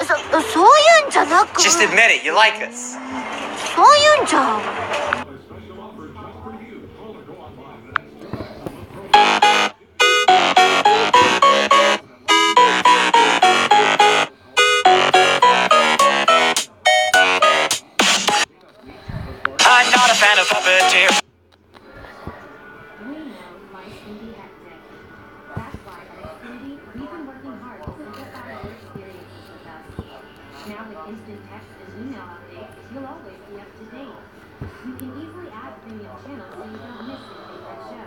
そういうんじゃなく。 Just admit it, you like us. そういうんじゃ。I'm not a fan of puppeteers. Now with instant text and email updates, you'll always be up to date. You can easily add premium channels so you don't miss your favorite show.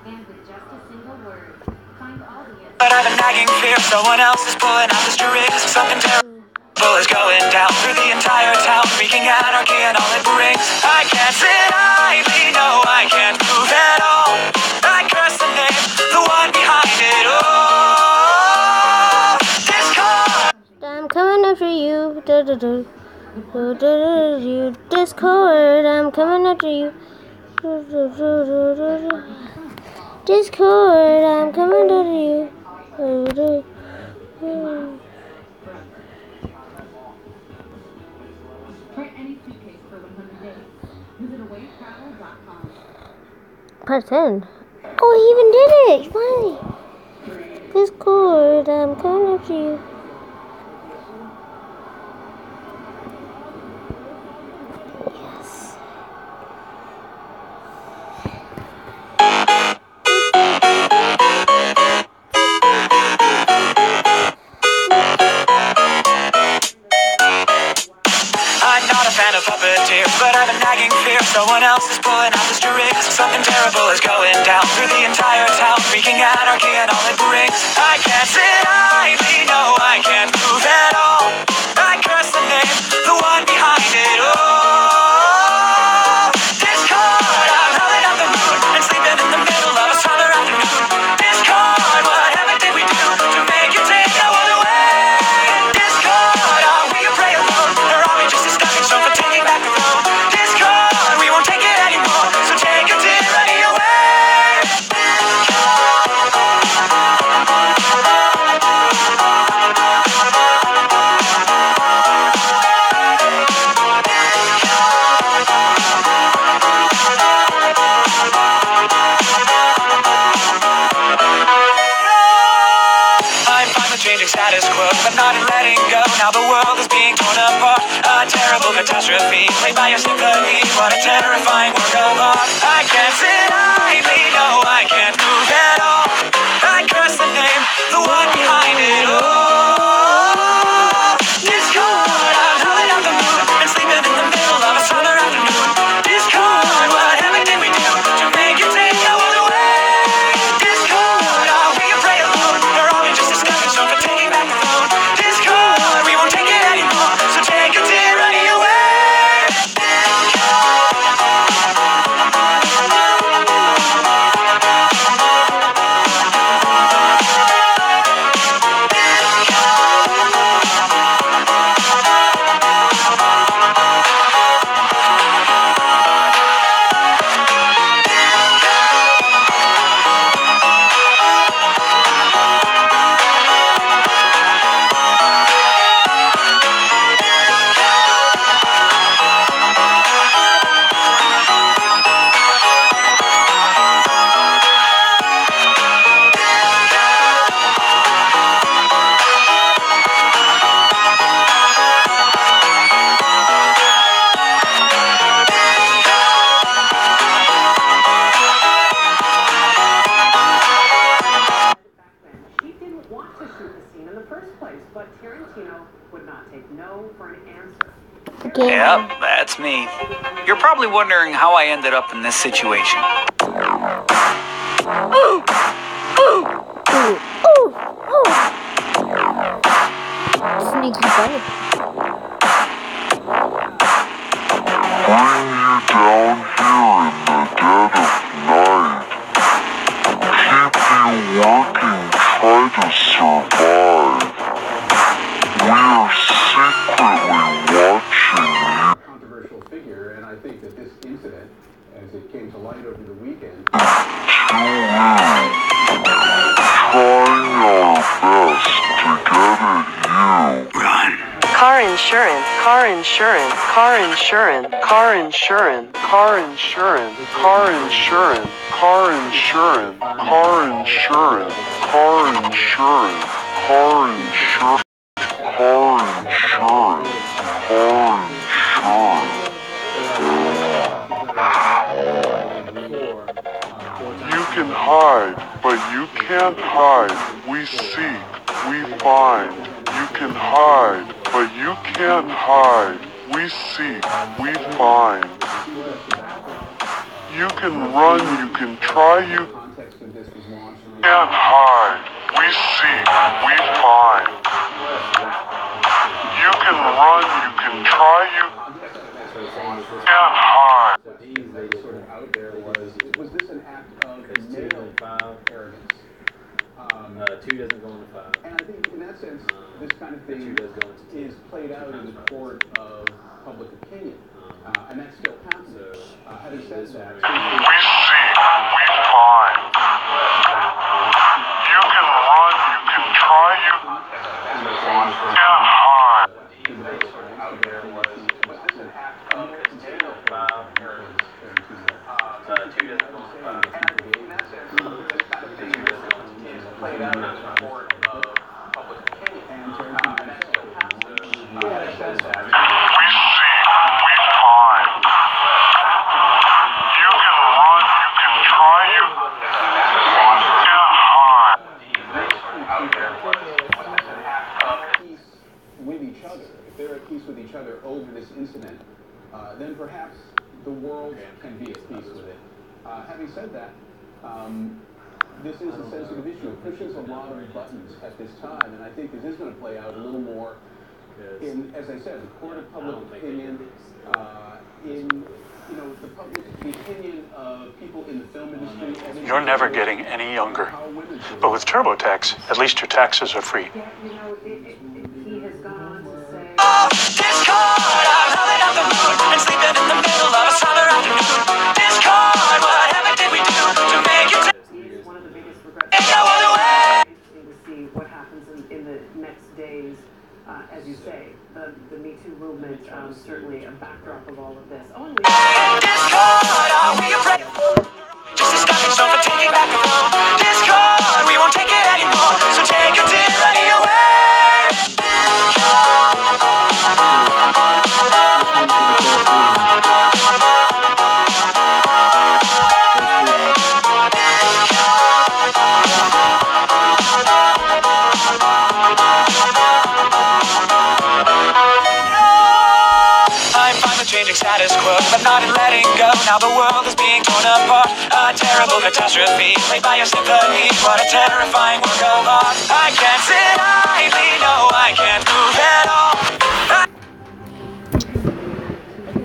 And with just a single word, find all the answers. But I have a nagging fear someone else is pulling out the strings. Something terrible is going down through the entire town, wreaking anarchy and all it brings. I can't sit idly, no, I can't move at all. I curse the name, the one behind it all. Discord. I'm coming after you. You Discord. I'm coming after you. Discord. I'm coming after you. Print any suitcase for 100 days. Visit awaytravel.com. Part 10. Oh, he even did it. Finally. Discord. I'm coming after you. I'm not a fan of puppeteers, but I have a nagging fear someone else is pulling out the strings. Something terrible is going down through the entire town, wreaking anarchy and all it brings. I can't sit idly, no, I can't move at all. I curse the name, the one behind it all. Discord, I'm howling out the moon and sleeping in the middle of a summer afternoon. Discord, whatever did we do to make you take our world away? Discord, are we a prey alone, or are we just a stepping stone for taking back the throne? Discord, we won't take it anymore, so take a tyranny away. I'm fine with changing status quo, but not in letting go. Now the world is being torn apart. A terrible catastrophe played by your symphony. What a terrifying work of art. I can't sit idly, no, I can't move at all. I curse the name, the one behind it all. Discord, I'm howling out the moon and sleeping in the middle of a summer afternoon. Discord, whatever did we do to make you take our world away? Discord, are we a prey alone, or are we just a stepping stone for taking back the throne? Discord, we won't take it anymore, so take a tyranny away. She didn't want to shoot the scene in the first place, but Tarantino would not take no for an answer. Yep, that's me. You're probably wondering how I ended up in this situation. Ooh. Sneaky bunny. Bring you down here in the dead of night. Keep you working, try to survive. We're secretly watching you. Controversial figure, and I think that this incident, as it came to light over the weekend, Trying our best to get at you. Run. car insurance, car insurance, car insurance, car insurance, car insurance, car insurance, car insurance, car insurance, car insurance, car insurance, car insurance, car insurance. You can hide, but you can't hide. We seek, we find. You can hide, but you can't hide. We seek, we find. You can run, you can try, you can't hide. We seek, we find. You can run, you can try, you can't hide. Sort of out there was this an act of male arrogance? 2 doesn't go into 5. And I think in that sense, this kind of thing is played out in the court of public opinion. And that's still happening. Having said that, We seek, we find. You can run, you can try, you can't hide. out there was this an act of male arrogance? 2 doesn't go into 5. And in that sense, this kind of thing is played out in the court of public opinion. And that's still happening. Having said that, We seek, we find. You can run, you can try, you can't hide. out there was this an act of peace with each other. If they're at peace with each other over this incident, then perhaps the world can be at peace with it. Having said that, this is a sensitive issue. It pushes a lot of buttons at this time, and I think this is going to play out a little more in, as I said, the court of public opinion, in, you know, the opinion of people in the film industry. You're never getting any younger. But with TurboTax, at least your taxes are free. Yeah, you know, he has gone on to say. Discord, I'm howling at the moon and sleeping in the middle of a summer afternoon. Discord, what heaven did we do to make it He's one of the biggest regrets. take no other way? Interesting to see what happens in the next days. As you say, the Me Too movement, certainly a backdrop of all of this. Oh, and Discord, are we afraid? Just a stepping stone for taking back the road. Discord, we won't take it anymore. So take your tyranny away. I'm fine with changing status quo, but not in letting go. Now the world is being torn apart. A terrible catastrophe played by your symphony. What a terrifying work of art. I can't sit idly, no, I can't move at all.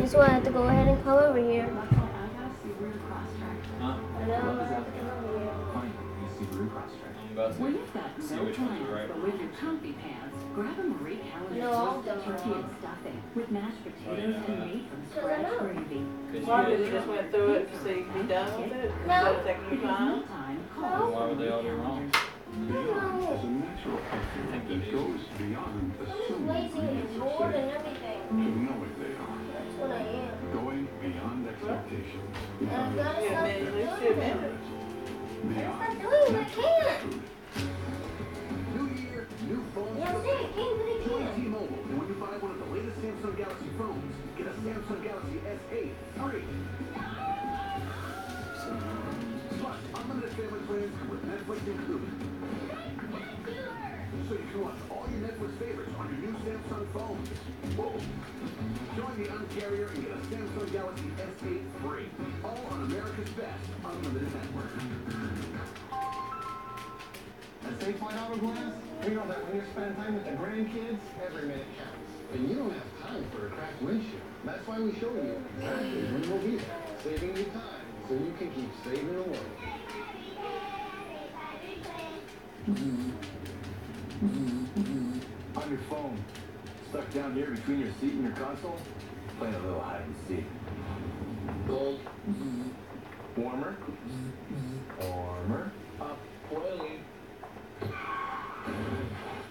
This is why I have to go ahead and come over here. I gotta see where to cross track. I know I have to come over here. When you've got no plans, but with your comfy pants, grab a Marie Callender's No, I'll roasted go. turkey and stuffing with mashed potatoes and meat from scratch gravy. Why did you just went through it so you could be done with it? No. Instead of taking If your it's time? mealtime, No. call Why would they all be wrong? It's a natural effort that goes beyond assuming Lazy and needs are bored and safe everything. to knowing they are. That's what I am. Going beyond expectations. And I've got Yeah, stuff man, to let's do. do it. Beyond. I'm not doing it, I can't. New year, new phones. Yeah, I said I can't, but I Join can't. T-Mobile, and when you buy one of the latest Samsung Galaxy phones, get a Samsung Galaxy S8 free. Plus, unlimited family plans with Netflix included. So you can watch all your Netflix favorites on your new Samsung phones. Whoa. Join the Un-carrier and get a Samsung Galaxy S8 free. All on America's best unlimited network. A safe flight hourglass? We know that when you're spending time with the grandkids, every minute counts. And you don't have time for a cracked windshield. That's why we show you exactly when we'll be there, saving you time so you can keep saving the world. On your phone, stuck down here between your seat and your console, playing a little hide and seek. Cold. Warmer. Warmer. Up. Boiling.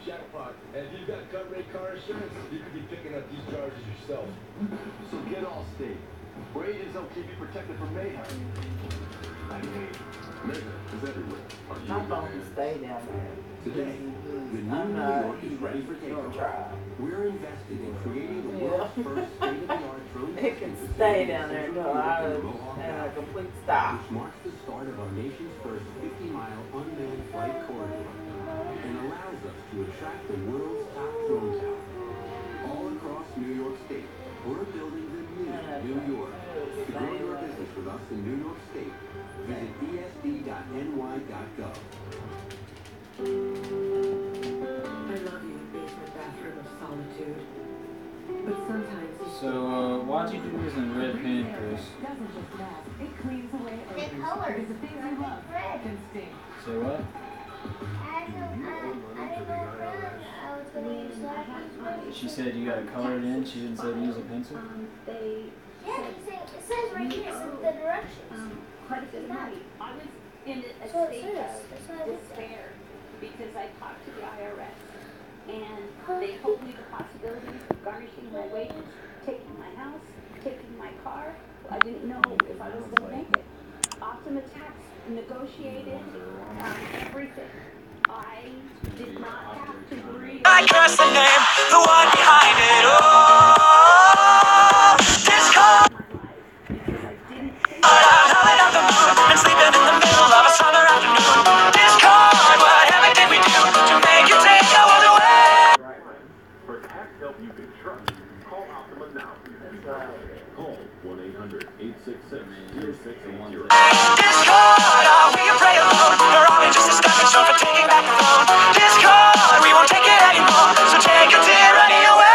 Jackpot. And you've got cut rate car insurance, you could be picking up these charges yourself. So get Allstate. Where agents help keep you protected from mayhem. Mayhem is everywhere. My phone can stay down there. Today, the new New York is ready for takeoff. We're invested in creating the world's first state-of-the-art drone. It can stay down there until I was at a complete stop. Which marks the start of our nation's first 50-mile unmanned flight corridor and allows us to attract the world's top drone talent. All across New York State, we're building the new New York. To grow your business with us in New York State, visit esd.ny.gov. I love you, basement bathroom of solitude. But sometimes So, why'd you do this in red pen, Chris? doesn't just last. It cleans away odors. Because the things you love can stink. Say what? She said you gotta color it in. She didn't say to use a pencil. It says right here, it says the directions. Quite a bit of money. I was in a So it state says. That's what of it despair because I talked to the IRS and they told me the possibilities of garnishing my wages, taking my house, taking my car. I didn't know if I was going to make it. Optima Tax negotiated everything. I did not have to worry. I curse the name, the one behind it all. Discord. I'm howling out the moon and sleeping in the middle of a summer afternoon. Discord, what heaven did we do to make you take our world away? For tax help you can trust, call Optima now. Call 1-800-866-0680. Discord, are we a prey alone? Or are we just a stepping stone for taking back the throne? Discord, we won't take it anymore, so take your tyranny away.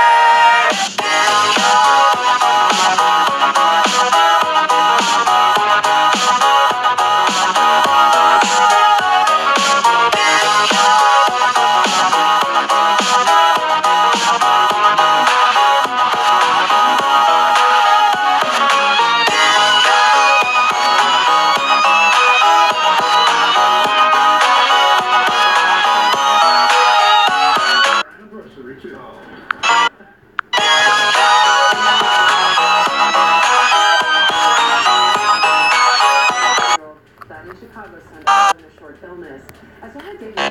That in Chicago Sunday in a short illness. As one of David's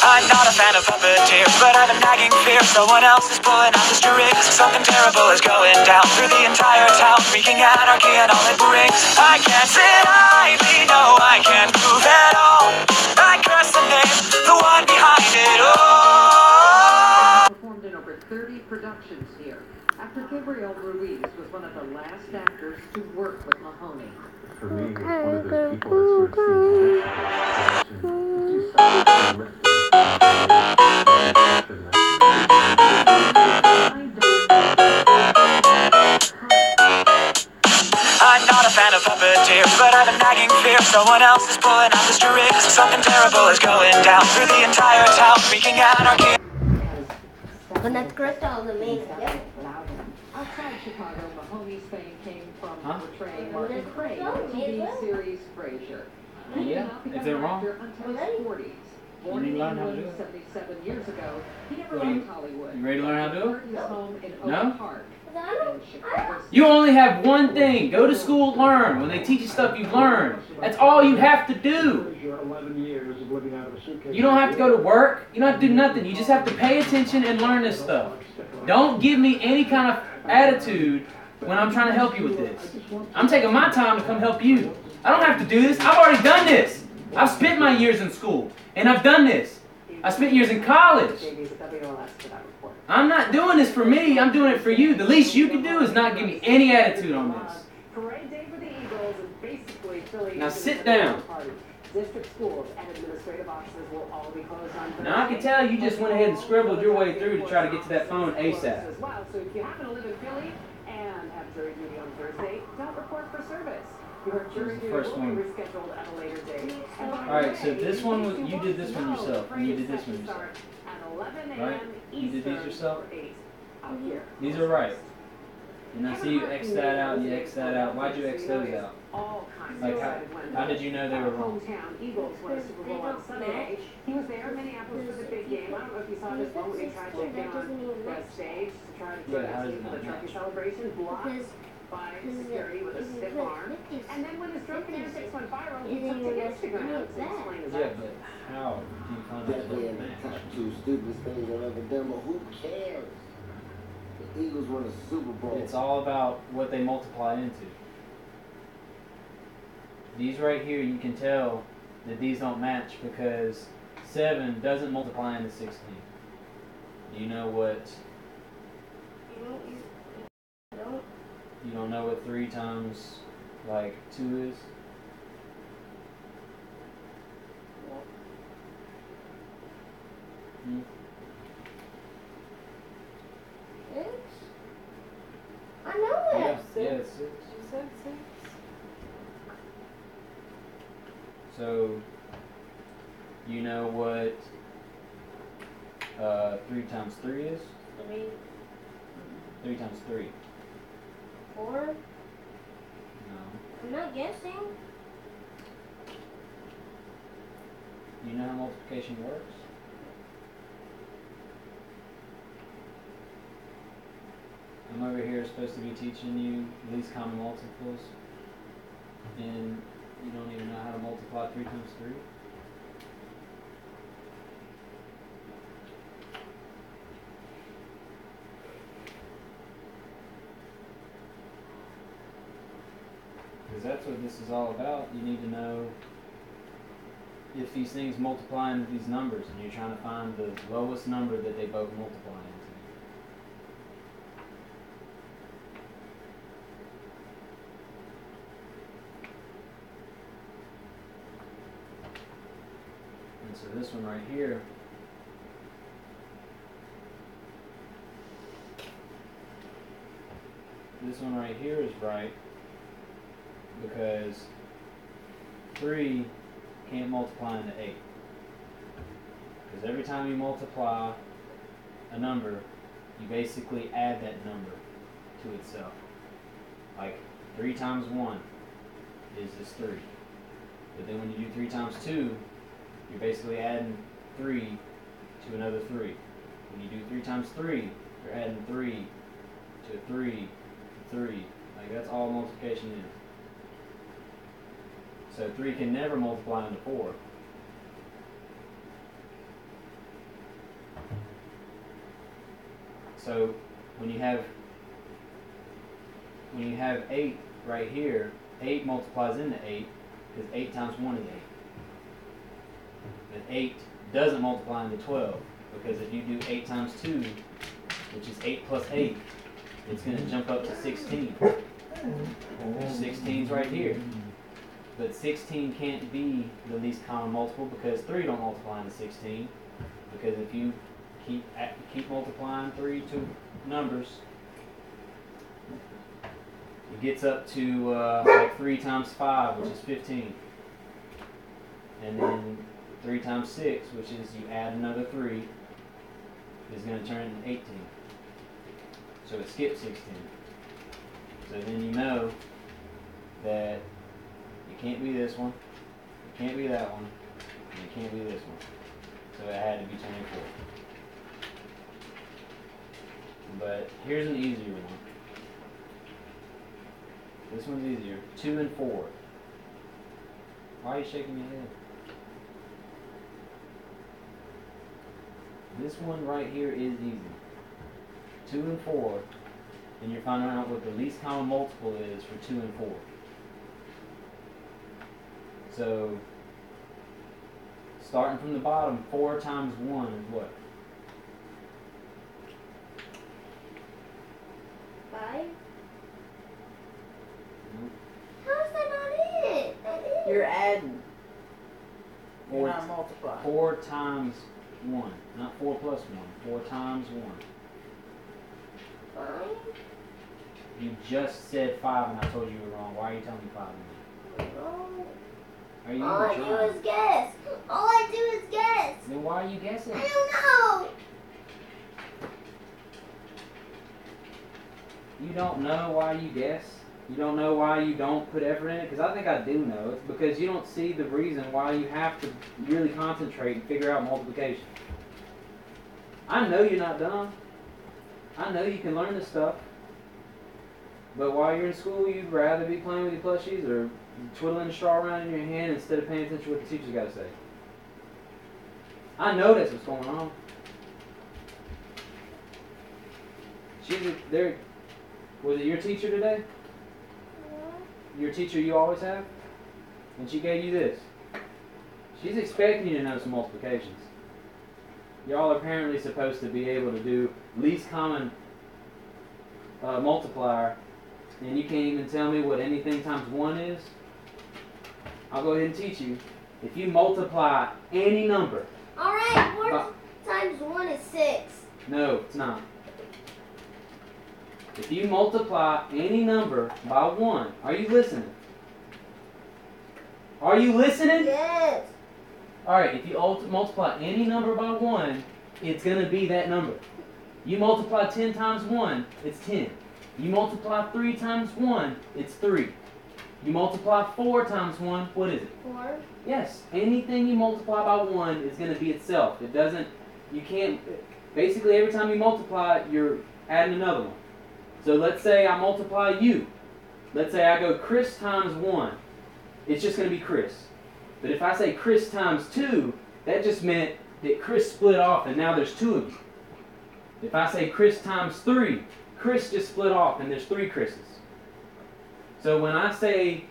I'm not a fan of puppeteers, but I have a nagging fear someone else is pulling out the strings. Something terrible is going down through the entire town, wreaking anarchy and all it brings. I can't sit idly, no, I can't move at all. I curse the name, the one behind it all. performed in over 30 productions here. Actor Gabriel Ruiz was one of the last actors to work with Mahoney. For me, it's one of those people that sort of I'm not a fan of puppeteers, but I have a nagging fear someone else is pulling out the strings. Something terrible is going down through the entire town, wreaking anarchy. When that's correct, all the main. Outside Chicago, Mahoney's fame came from Huh? portraying Martin Craig in the TV series Frasier. He did Yeah, not if become they're an wrong. actor until his 40s. Born You in learn how to England do it. 77 years ago, he never What, you- left Hollywood. you ready to learn how to do it? His home in No? Oak Park. in Chicago. You only have one thing. Go to school, learn. When they teach you stuff, you learn. That's all you have to do. Your 11 years of living out of a suitcase. You don't have to go to work. You don't have to do nothing. You just have to pay attention and learn this stuff. Don't give me any kind of attitude when I'm trying to help you with this. I'm taking my time to come help you. I don't have to do this. I've already done this. I've spent my years in school, and I've done this. I spent years in college. I'm not doing this for me. I'm doing it for you. The least you can do is not give me any attitude on this. Parade day for the Eagles and basically Philly. Now sit down. District schools and administrative offices will all be closed on Thursday. Now I can tell you just went ahead and scribbled your way through to try to get to that phone ASAP. As well. So if you happen to live in Philly and have jury duty on Thursday, don't report for service. Your jury duty First will one. be rescheduled at a later date. Alright, so this one was, you did this one yourself, and you did this one yourself. At 11 Right? a.m. You did these Eastern yourself? or 8 out here. These are right. And I see you X that out and you X that out. Why'd you X those out? all kinds Like, of excited when how did you know they were wrong? hometown Eagles won a Super Bowl on Sunday. He was there in Minneapolis for the big game. I don't know if you saw this one when he tried to get on the stage to try to join how the does team it for the not turkey match? celebration, blocked by security with a stiff arm. And then when his drunken antics went viral, he took to Instagram to explain his Yeah, actions. but how do you find out that Definitely it in the match? top two stupidest things I've ever done, but who cares? The Eagles won a Super Bowl. It's all about what they multiply into. These right here, you can tell that these don't match because 7 doesn't multiply into 16. You know what? You don't know what 3 times like 2 is? Hmm? I know Yeah, it. yeah, it's 6. You said 6. So, you know what 3 times 3 is? 3, 3 times 3. 4. No. I'm not guessing. You know how multiplication works? I'm over here supposed to be teaching you least common multiples, and you don't even know how to multiply 3 times 3? Because that's what this is all about. You need to know if these things multiply into these numbers, and you're trying to find the lowest number that they both multiply into. And so this one right here, is right because 3 can't multiply into 8. Because every time you multiply a number, you basically add that number to itself. Like 3 times 1 is just 3. But then when you do 3 times 2, you're basically adding 3 to another 3. When you do 3 times 3, you're adding 3 to 3 to 3. Like that's all multiplication is. So 3 can never multiply into 4. So when you have 8 right here, 8 multiplies into 8 because 8 times 1 is 8. But 8 doesn't multiply into 12 because if you do 8 times 2, which is 8 plus 8, it's going to jump up to 16. 16's right here. But 16 can't be the least common multiple because 3 don't multiply into 16. Because if you keep multiplying 3 to numbers, it gets up to like 3 times 5, which is 15. And then 3 times 6, which is you add another 3, is going to turn into 18. So it skips 16. So then you know that it can't be this one, it can't be that one, and it can't be this one. So it had to be 24. But here's an easier one. This one's easier. 2 and 4. Why are you shaking your head? This one right here is easy. 2 and 4, and you're finding out what the least common multiple is for 2 and 4. So, starting from the bottom, 4 times 1 is what? 5. Nope. How's that not it? That is. You're adding. You're 4 not multiplying. 4 times 1, not 4 plus 1. 4 times 1. 5. You just said 5 and I told you you were wrong. Why are you telling me 5 again? No. Are you All I even do trying? is guess. All I do is guess. Then why are you guessing? I don't know. You don't know why you guess? You don't know why you don't put effort in it? Because I think I do know. It's because you don't see the reason why you have to really concentrate and figure out multiplication. I know you're not dumb. I know you can learn this stuff. But while you're in school, you'd rather be playing with your plushies or twiddling the straw around in your hand instead of paying attention to what the teacher's got to say. I know that's what's going on. Was it your teacher today? Your teacher you always have? And she gave you this. She's expecting you to know some multiplications. Y'all are apparently supposed to be able to do least common multiplier, and you can't even tell me what anything times 1 is? I'll go ahead and teach you. If you multiply any number... Alright, 4 times 1 is 6. No, it's not. If you multiply any number by 1, are you listening? Are you listening? Yes. Alright, if you multiply any number by 1, it's going to be that number. You multiply 10 times 1, it's 10. You multiply 3 times 1, it's 3. You multiply 4 times 1, what is it? 4. Yes, anything you multiply by 1 is going to be itself. It doesn't, you can't, basically every time you multiply, you're adding another one. So let's say I multiply you. Let's say I go Chris times 1. It's just going to be Chris. But if I say Chris times 2, that just meant that Chris split off and now there's 2 of you. If I say Chris times 3, Chris just split off and there's 3 Chris's. So when I say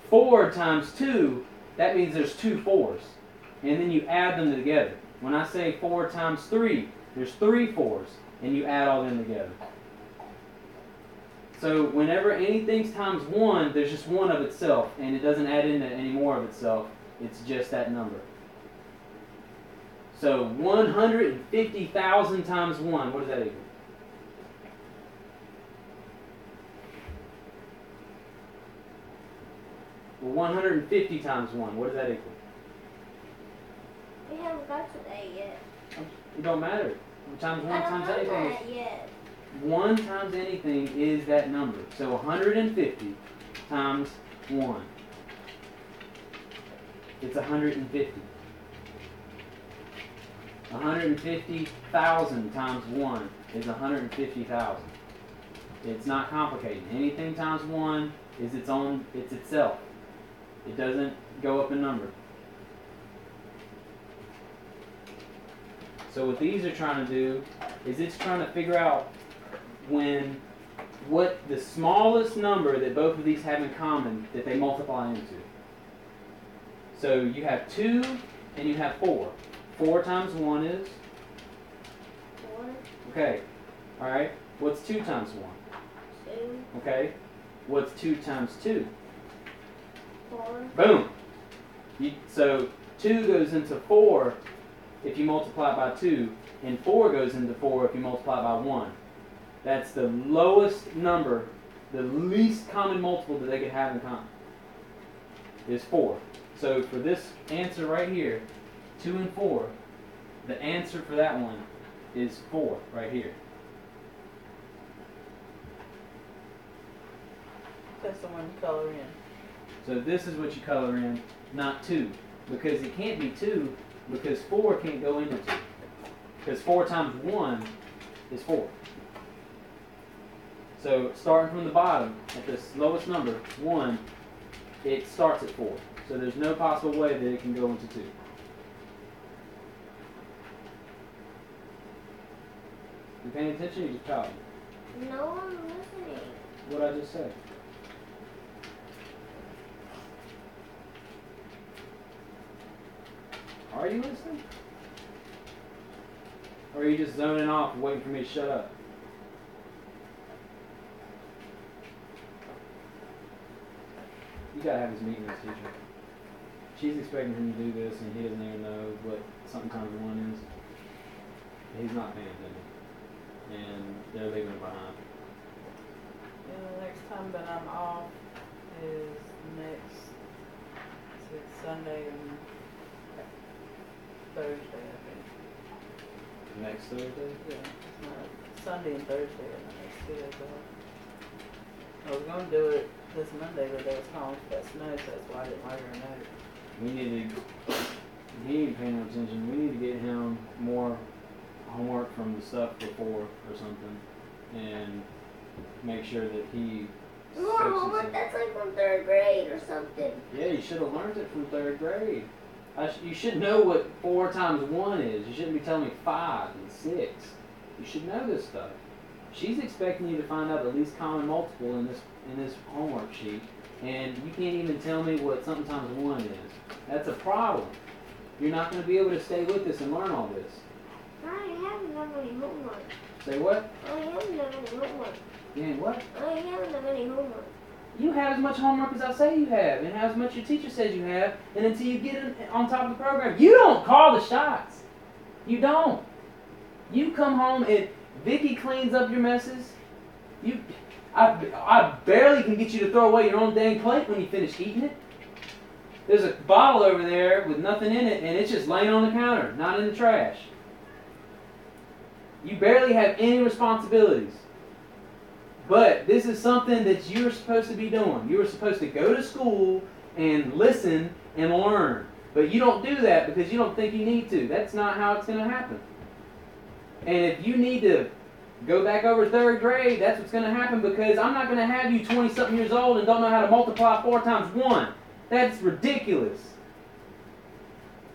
4 times 2, that means there's 2 4s. And then you add them together. When I say 4 times 3, there's 3 4s. And you add all them together. So whenever anything's times 1, there's just 1 of itself, and it doesn't add into any more of itself. It's just that number. So 150,000 times 1, what does that equal? Well, 150 times 1, what does that equal? We haven't got to that yet. It don't matter. Times 1 times anything is... Yet. 1 times anything is that number. So 150 times 1. It's 150. 150,000 times 1 is 150,000. It's not complicated. Anything times 1 is it's itself. It doesn't go up in number. So what these are trying to do is it's trying to figure out what the smallest number that both of these have in common that they multiply into. So you have 2 and you have 4. 4 times 1 is? 4. Okay. Alright. What's 2 times 1? 2. Okay. What's 2 times 2? 4. Boom! So 2 goes into 4 if you multiply it by 2, and 4 goes into 4 if you multiply it by 1. That's the lowest number, the least common multiple that they could have in common, is 4. So for this answer right here, 2 and 4, the answer for that one is 4 right here. That's the one you color in. So this is what you color in, not 2. Because it can't be 2, because 4 can't go into 2. Because 4 times 1 is 4. So starting from the bottom, at this lowest number, 1, it starts at 4. So there's no possible way that it can go into 2. You paying attention or you just talking? No, I'm listening. What'd I just say? Are you listening? Or are you just zoning off and waiting for me to shut up? You gotta have this meeting with this teacher. She's expecting him to do this and he doesn't even know what something times 1 is. He's not paying attention. And they're leaving him behind. And the next time that I'm off is next Sunday and Thursday, I think. Next Thursday? Yeah, it's not Sunday and Thursday are the next 2 days off. I was gonna do it this Monday, but they was calling for that snow, so that's why I didn't write her a note. We need to, he ain't paying no attention. We need to get him more homework from the stuff before or something, and make sure that he. More homework? That's like from 3rd grade or something. Yeah, you should have learned it from 3rd grade. You should know what 4 times 1 is. You shouldn't be telling me 5 and 6. You should know this stuff. She's expecting you to find out the least common multiple in this homework sheet, and you can't even tell me what something times 1 is. That's a problem. You're not going to be able to stay with us and learn all this. I haven't done any homework. Say what? I haven't done any homework. You ain't what? I haven't done any homework. You have as much homework as I say you have, and as much your teacher says you have, and until you get on top of the program, you don't call the shots. You don't. You come home and Vicky cleans up your messes. I barely can get you to throw away your own dang plate when you finish eating it. There's a bottle over there with nothing in it, and it's just laying on the counter, not in the trash. You barely have any responsibilities. But this is something that you're supposed to be doing. You were supposed to go to school and listen and learn. But you don't do that because you don't think you need to. That's not how it's going to happen. And if you need to go back over 3rd grade, that's what's going to happen, because I'm not going to have you 20-something years old and don't know how to multiply 4 times 1. That's ridiculous.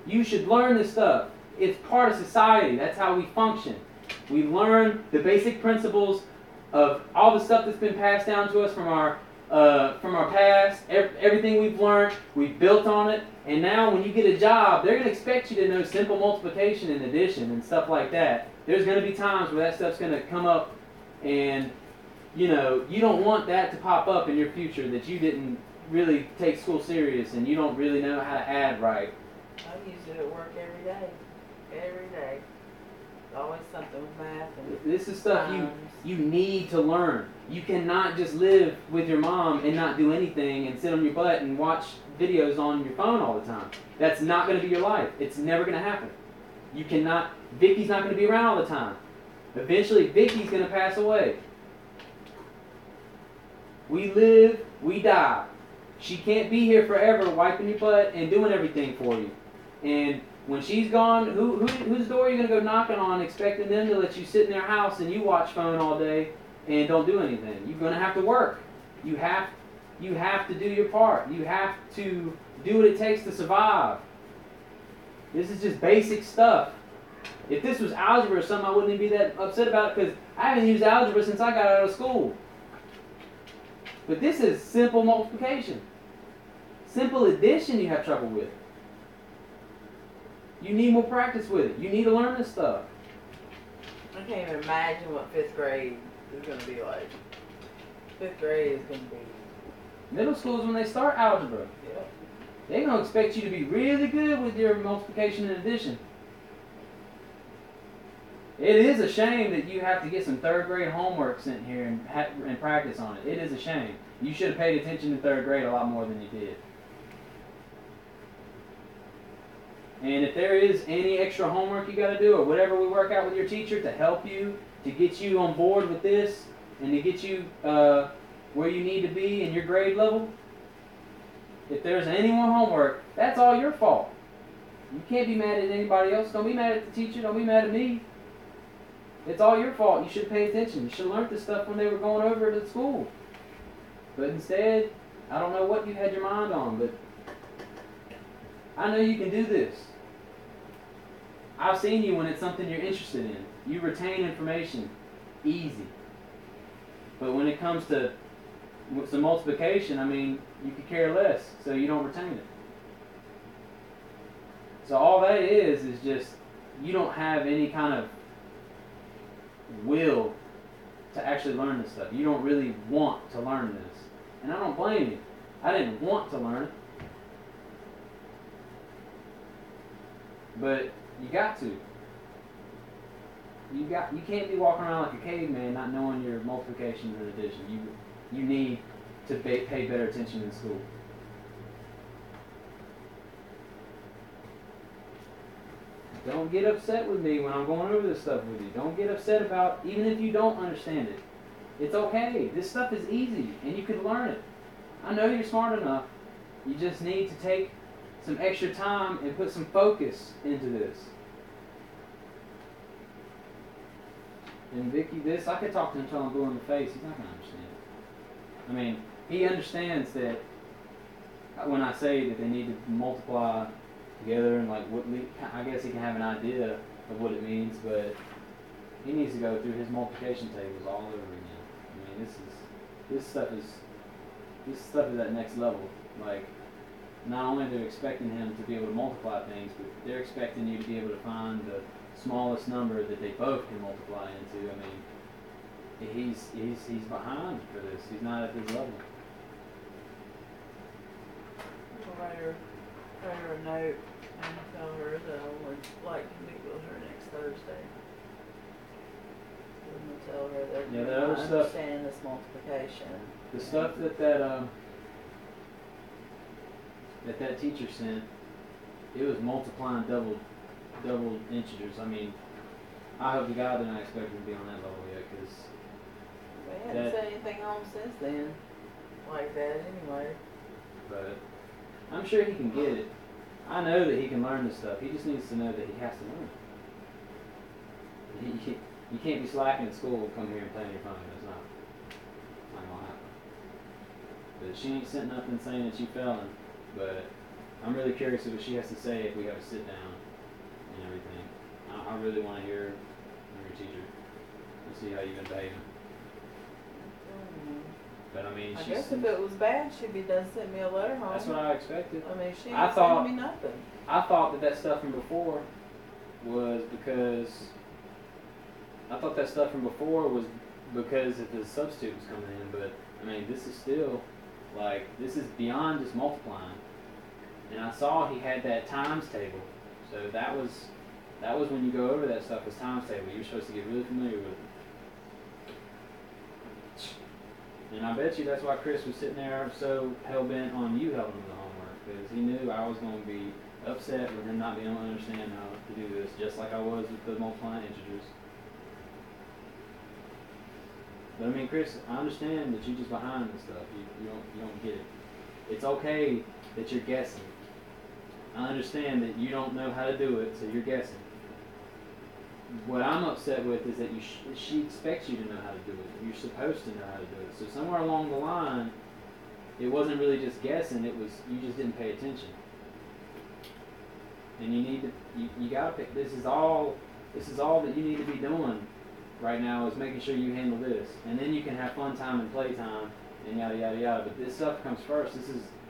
You should learn this stuff. It's part of society. That's how we function. We learn the basic principles of all the stuff that's been passed down to us from our past. Everything we've learned, we've built on it. And now when you get a job, they're going to expect you to know simple multiplication and addition and stuff like that. There's going to be times where that stuff's going to come up, and you don't want that to pop up in your future, that you didn't really take school serious and you don't really know how to add right. I use it at work every day. Every day. Always something with math and this is stuff you need to learn. You cannot just live with your mom and not do anything and sit on your butt and watch videos on your phone all the time. That's not going to be your life. It's never going to happen. You cannot. Vicky's not going to be around all the time. Eventually, Vicky's going to pass away. We live, we die. She can't be here forever wiping your butt and doing everything for you. And when she's gone, whose door are you going to go knocking on expecting them to let you sit in their house and you watch phone all day and don't do anything? You're going to have to work. You have to do your part. You have to do what it takes to survive. This is just basic stuff. If this was algebra or something, I wouldn't even be that upset about it, because I haven't used algebra since I got out of school. But this is simple multiplication. Simple addition you have trouble with. You need more practice with it. You need to learn this stuff. I can't even imagine what 5th grade is going to be like. 5th grade is going to be... Middle school is when they start algebra. Yep. They're going to expect you to be really good with your multiplication and addition. It is a shame that you have to get some 3rd grade homework sent here and practice on it. It is a shame. You should have paid attention in 3rd grade a lot more than you did. And if there is any extra homework you got to do, or whatever we work out with your teacher to help you, to get you on board with this, and to get you where you need to be in your grade level, if there's any more homework, that's all your fault. You can't be mad at anybody else. Don't be mad at the teacher. Don't be mad at me. It's all your fault. You should pay attention. You should have learned this stuff when they were going over it at school. But instead, I don't know what you had your mind on, but I know you can do this. I've seen you when it's something you're interested in. You retain information easy. But when it comes to some multiplication, I mean, you could care less, so you don't retain it. So all that is just you don't have any kind of will to actually learn this stuff. You don't really want to learn this. And I don't blame you. I didn't want to learn it. But you got to. You can't be walking around like a caveman not knowing your multiplication and addition. You need to pay better attention in school. Don't get upset with me when I'm going over this stuff with you. Don't get upset about, even if you don't understand it. It's okay. This stuff is easy, and you can learn it. I know you're smart enough. You just need to take some extra time and put some focus into this. And Vicky, this, I could talk to him until I'm blue in the face. He's not going to understand it. I mean, he understands that when I say that they need to multiply together and like what, I guess he can have an idea of what it means, but he needs to go through his multiplication tables all over again. I mean, this stuff is at next level. Like, not only they're expecting him to be able to multiply things, but they're expecting you to be able to find the smallest number that they both can multiply into. I mean, he's behind for this. He's not at this level. I'll write her a note and tell her that I would like to meet with her next Thursday. And tell her that Yeah, you're that not other stuff- understanding this multiplication. The stuff that teacher sent, it was multiplying double integers. I mean, I hope to God they're not expecting to be on that level yet, because They haven't said anything on since then like that anyway. but I'm sure he can get it. I know that he can learn this stuff. He just needs to know that he has to learn it. You can't be slacking at school and come here and play on your phone. It's not going to happen. But she ain't sent nothing saying that you failing. But I'm really curious of what she has to say if we have a sit down and everything. I really want to hear from your teacher and see how you've been behaving. But I mean, I guess if it was bad, she'd be done sent me a letter home. That's what I expected. I mean, she I ain't thought- sending me nothing. I thought that stuff from before was because if the substitute was coming in, but I mean, this is still like, this is beyond just multiplying. And I saw he had that times table, so that was when you go over that stuff as times table. You're supposed to get really familiar with it. And I bet you that's why Chris was sitting there so hell bent on you helping him with the homework, because he knew I was going to be upset with him not being able to understand how to do this, just like I was with the multiplying integers. But I mean, Chris, I understand that you're just behind this stuff. You don't get it. It's okay that you're guessing. I understand that you don't know how to do it, so you're guessing. What I'm upset with is that she expects you to know how to do it. You're supposed to know how to do it. So somewhere along the line, it wasn't really just guessing. It was you just didn't pay attention. And you need to you gotta pick. This is all that you need to be doing right now is making sure you handle this, and then you can have fun time and play time and yada yada yada. But this stuff comes first.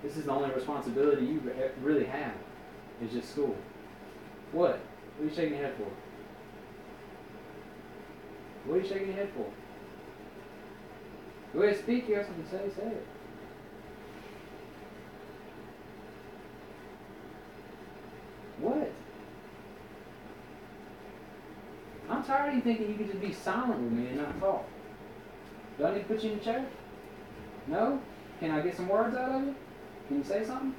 This is the only responsibility you really have. Is just school. What? What are you shaking your head for? What are you shaking your head for? Go ahead, speak. You have something to say. Say it. What? I'm tired of you thinking you could just be silent with me and not talk. Do I need to put you in the chair? No? Can I get some words out of you? Can you say something?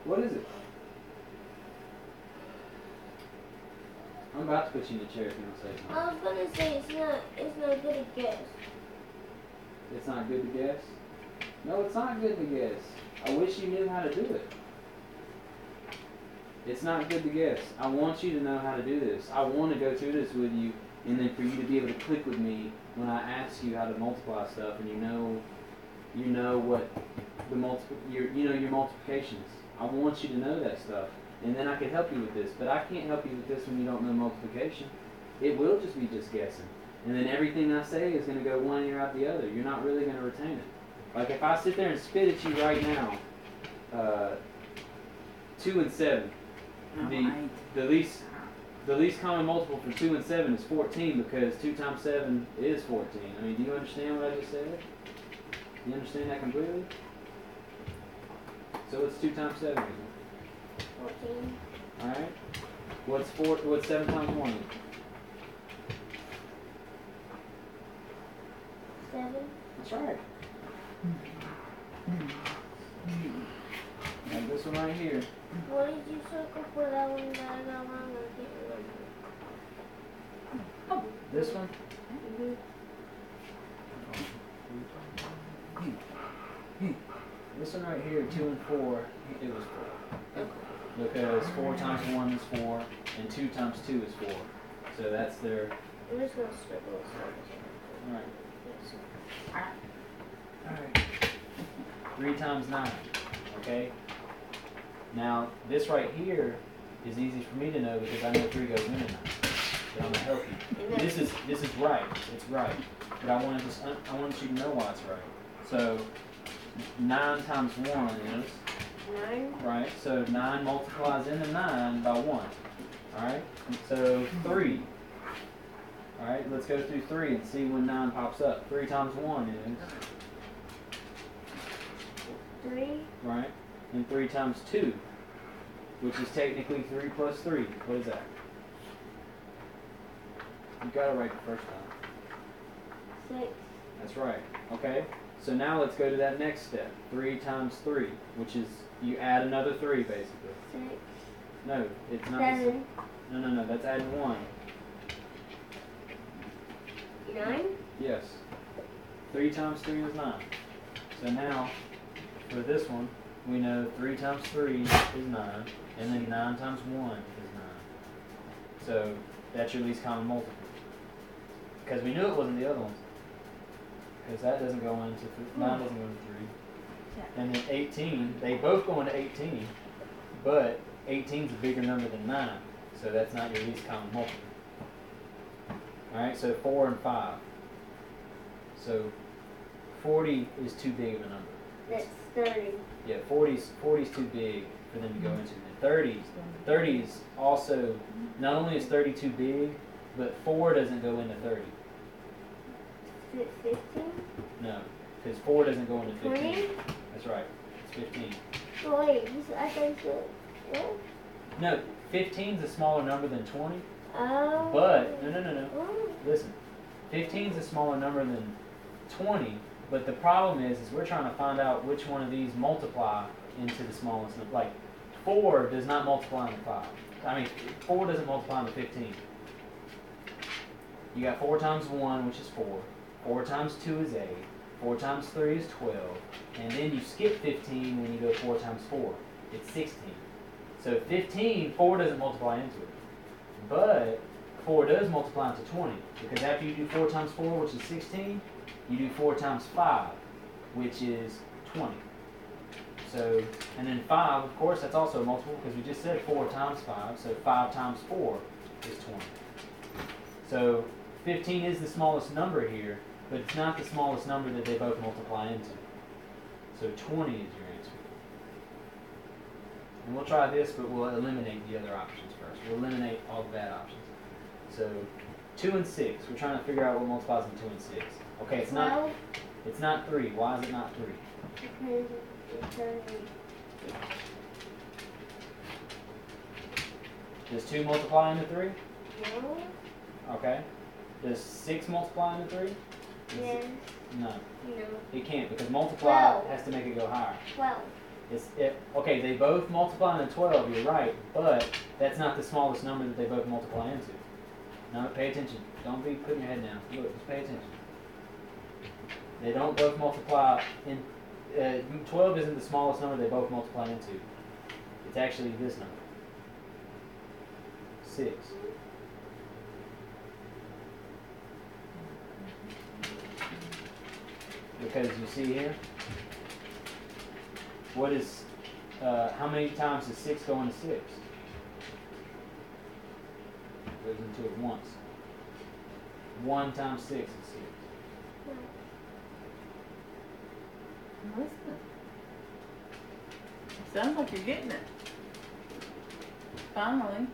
What is it? I'm about to put you in the chair if you don't say something. I was gonna say it's not good to guess. It's not good to guess? No, it's not good to guess. I wish you knew how to do it. It's not good to guess. I want you to know how to do this. I want to go through this with you, and then for you to be able to click with me when I ask you how to multiply stuff, and you know what your multiplications. I want you to know that stuff, and then I can help you with this. But I can't help you with this when you don't know multiplication. It will just be just guessing, and then everything I say is going to go one ear out the other. You're not really going to retain it. Like if I sit there and spit at you right now, 2 and 7. The least common multiple for 2 and 7 is 14 because 2 times 7 is 14. I mean, do you understand what I just said? Do you understand that completely? So what's 2 times 7? 14. All right. What's 7 times 1? 7. That's right. Like this one right here. What did you circle for that one that I got wrong? I can't remember. This one? This one right here, 2 and 4, it was 4. Because 4 times 1 is 4, and 2 times 2 is 4. So that's their. I'm just gonna scribble Alright. Alright. 3 times 9. Okay? Now, this right here is easy for me to know because I know 3 goes into 9. But I'm gonna help you. This is right. It's right. But I want you to know why it's right. So 9 times 1 is 9. right. So 9 multiplies into 9 by 1. Alright? So 3. Alright, let's go through 3 and see when 9 pops up. 3 times 1 is 3. right? And 3 times 2, which is technically 3 plus 3. What is that? You got it right the first time. 6. That's right. Okay. So now let's go to that next step. 3 times 3, which is you add another 3 basically. 6. No, it's not. 7. No. That's adding 1. 9. Yes. 3 times 3 is 9. So now, for this one, we know 3 times 3 is 9, and then 9 times 1 is 9. So that's your least common multiple. Because we knew it wasn't the other ones. Because that doesn't go into 9 doesn't go into 3. And then 18, they both go into 18, but 18 is a bigger number than 9, so that's not your least common multiple. Alright, so 4 and 5. So 40 is too big of a number. That's 30. Yeah, 40's too big for them to go into. And 30 is also, not only is 30 too big, but 4 doesn't go into 30. Is it 15? No, because 4 doesn't go into 15. 20? That's right, it's 15. Oh, wait, I think so. What? No, 15 is a smaller number than 20. Oh. But, no. Oh. Listen, 15 is a smaller number than 20, but the problem is we're trying to find out which one of these multiply into the smallest number. Like, 4 does not multiply into 5. I mean, 4 doesn't multiply into 15. You got 4 times 1, which is 4. 4 times 2 is 8. 4 times 3 is 12. And then you skip 15 when you go 4 times 4. It's 16. So 15, 4 doesn't multiply into it. But 4 does multiply into 20. Because after you do 4 times 4, which is 16, you do 4 times 5, which is 20. So, and then 5, of course, that's also a multiple because we just said 4 times 5. So 5 times 4 is 20. So 15 is the smallest number here, but it's not the smallest number that they both multiply into. So 20 is your answer. And we'll try this, but we'll eliminate the other options first. We'll eliminate all the bad options. So 2 and 6. We're trying to figure out what multiplies in 2 and 6. Okay, it's not. It's not 3. Why is it not 3? Because it's only. Does 2 multiply into 3? No. Okay. Does 6 multiply into 3? Yes. No. No. It can't because multiply 12. has to make it go higher. 12. Okay, they both multiply into 12, you're right, but that's not the smallest number that they both multiply into. Now, pay attention. Don't be putting your head down. Look, just pay attention. They don't both multiply in... 12 isn't the smallest number they both multiply into. It's actually this number. 6. Because you see here, what is, how many times does 6 go into 6? Goes into it once. 1 times 6 is 6. Listen. Sounds like you're getting it. Finally.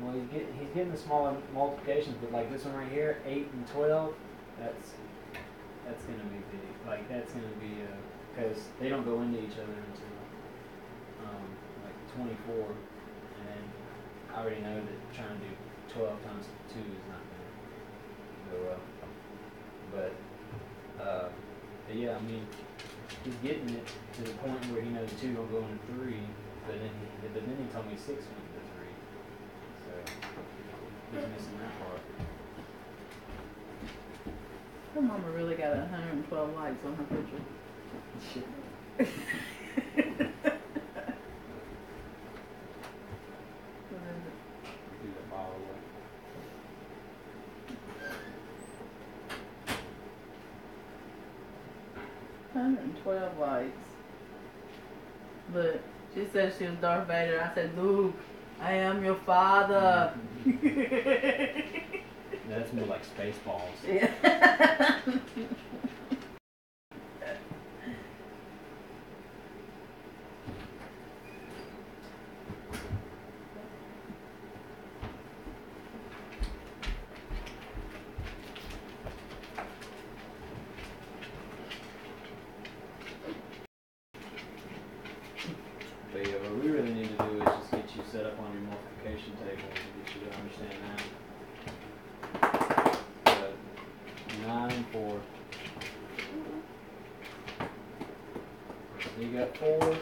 Well, he's getting the smaller multiplications, but like this one right here, 8 and 12, that's gonna be big. Like that's gonna be because they don't go into each other until like 24, and then I already know that trying to do 12 times 2 is not gonna go well. But yeah, I mean, he's getting it to the point where he knows 2 don't go into 3, but then he told me 6 went into 3, so he's missing that part. Her mama really got 112 likes on her picture. Do that bottle away. 112 likes. But she said she was Darth Vader. I said, Luke, I am your father. That's more like Spaceballs. Yeah. But yeah, what we really need to do is just get you set up on your multiplication table and get you to understand that. 9 and 4. So you got 4.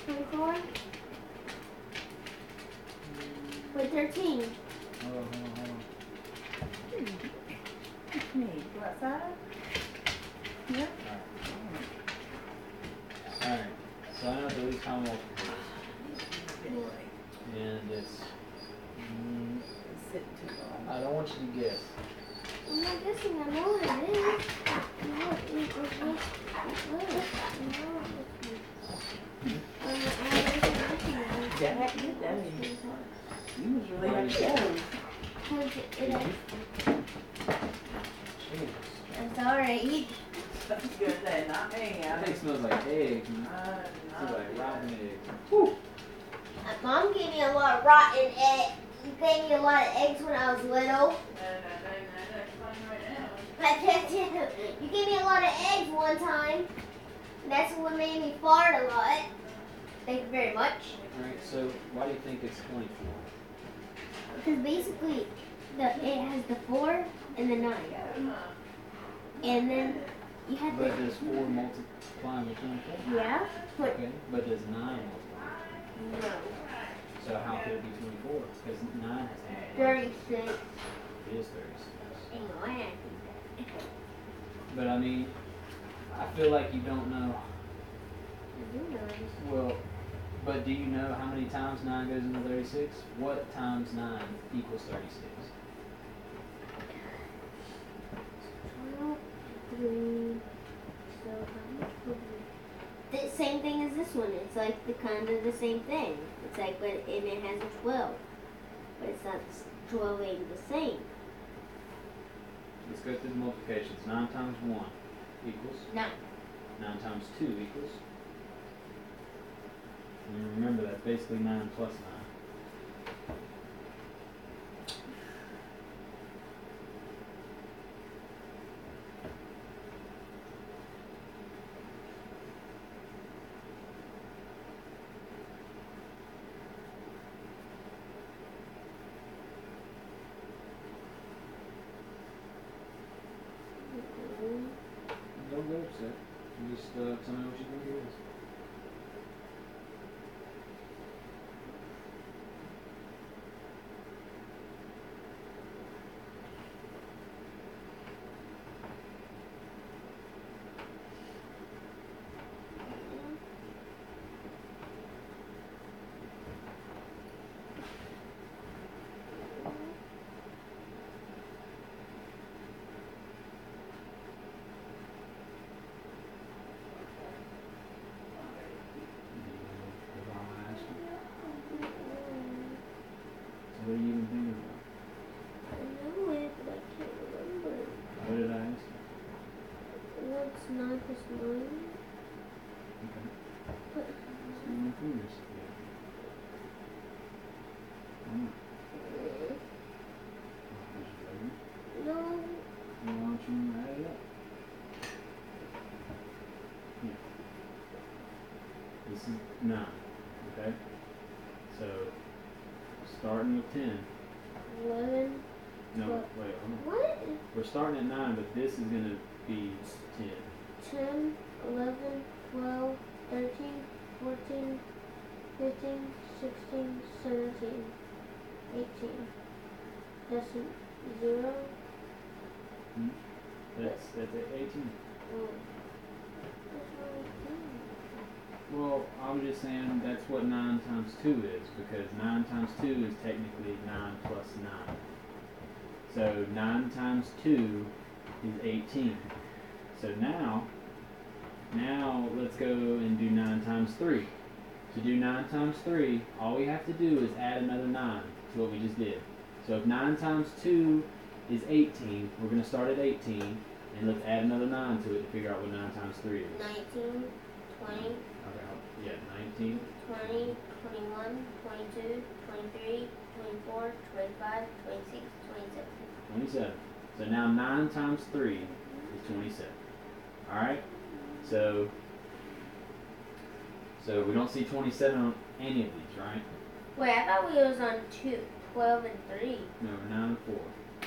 24. Wait, 13. Hold on. Me, go outside? Yeah. Alright. So I know the least common multiple. And it's. Sit too long. I don't want you to guess. I'm not guessing. I know what it is. I know it is. That means you was really happy. I'm sorry. I was gonna say, not me. I think it smells like eggs. It smells like rotten eggs. Mom gave me a lot of rotten eggs. You gave me a lot of eggs when I was little. You gave me a lot of eggs one time. That's what made me fart a lot. Thank you very much. Alright, so why do you think it's 24? Because basically, it has the 4 and the 9. And then you have But does 4 multiply with 24? Yeah. But Okay, but does 9 multiply? no. So how could it be 24? Because 9 has 36. It is 36. Anyway, But I mean, I feel like you don't know. I do know this. Well, but do you know how many times 9 goes into 36? What times 9 equals 36? 3. So the same thing as this one. It's like the kind of the same thing. It's like, but and it has a 12. But it's not 12 ain't the same. Let's go through the multiplications. 9 times 1 equals? 9. 9 times 2 equals? And remember, that's basically 9 plus 9. Don't get upset. You just tell me what you think it is. What are you even thinking about? I know it, but I can't remember. What did I ask you? What's 9 plus 9? Okay. What? So you want fingers? Yeah. No. Why don't you add it up? Yeah. This is 9. Okay? So, starting with 10. 11. No, What? wait, hold on. What? We're starting at 9, but this is going to be 10. 10, 11, 12, 13, 14, 15, 16, 17, 18. That's 0. Hmm? That's at 18. Oh. Well, I'm just saying that's what 9 times 2 is, because 9 times 2 is technically 9 plus 9. So 9 times 2 is 18. So now let's go and do 9 times 3. To do 9 times 3, all we have to do is add another 9 to what we just did. So if 9 times 2 is 18, we're going to start at 18, and let's add another 9 to it to figure out what 9 times 3 is. 19, 20. Okay, yeah, 19. 20, 21, 22, 23, 24, 25, 26, 27. 27. So now 9 times 3 is 27. Alright? So we don't see 27 on any of these, right? Wait, I thought we was on 2, 12 and 3. No, 9 and 4.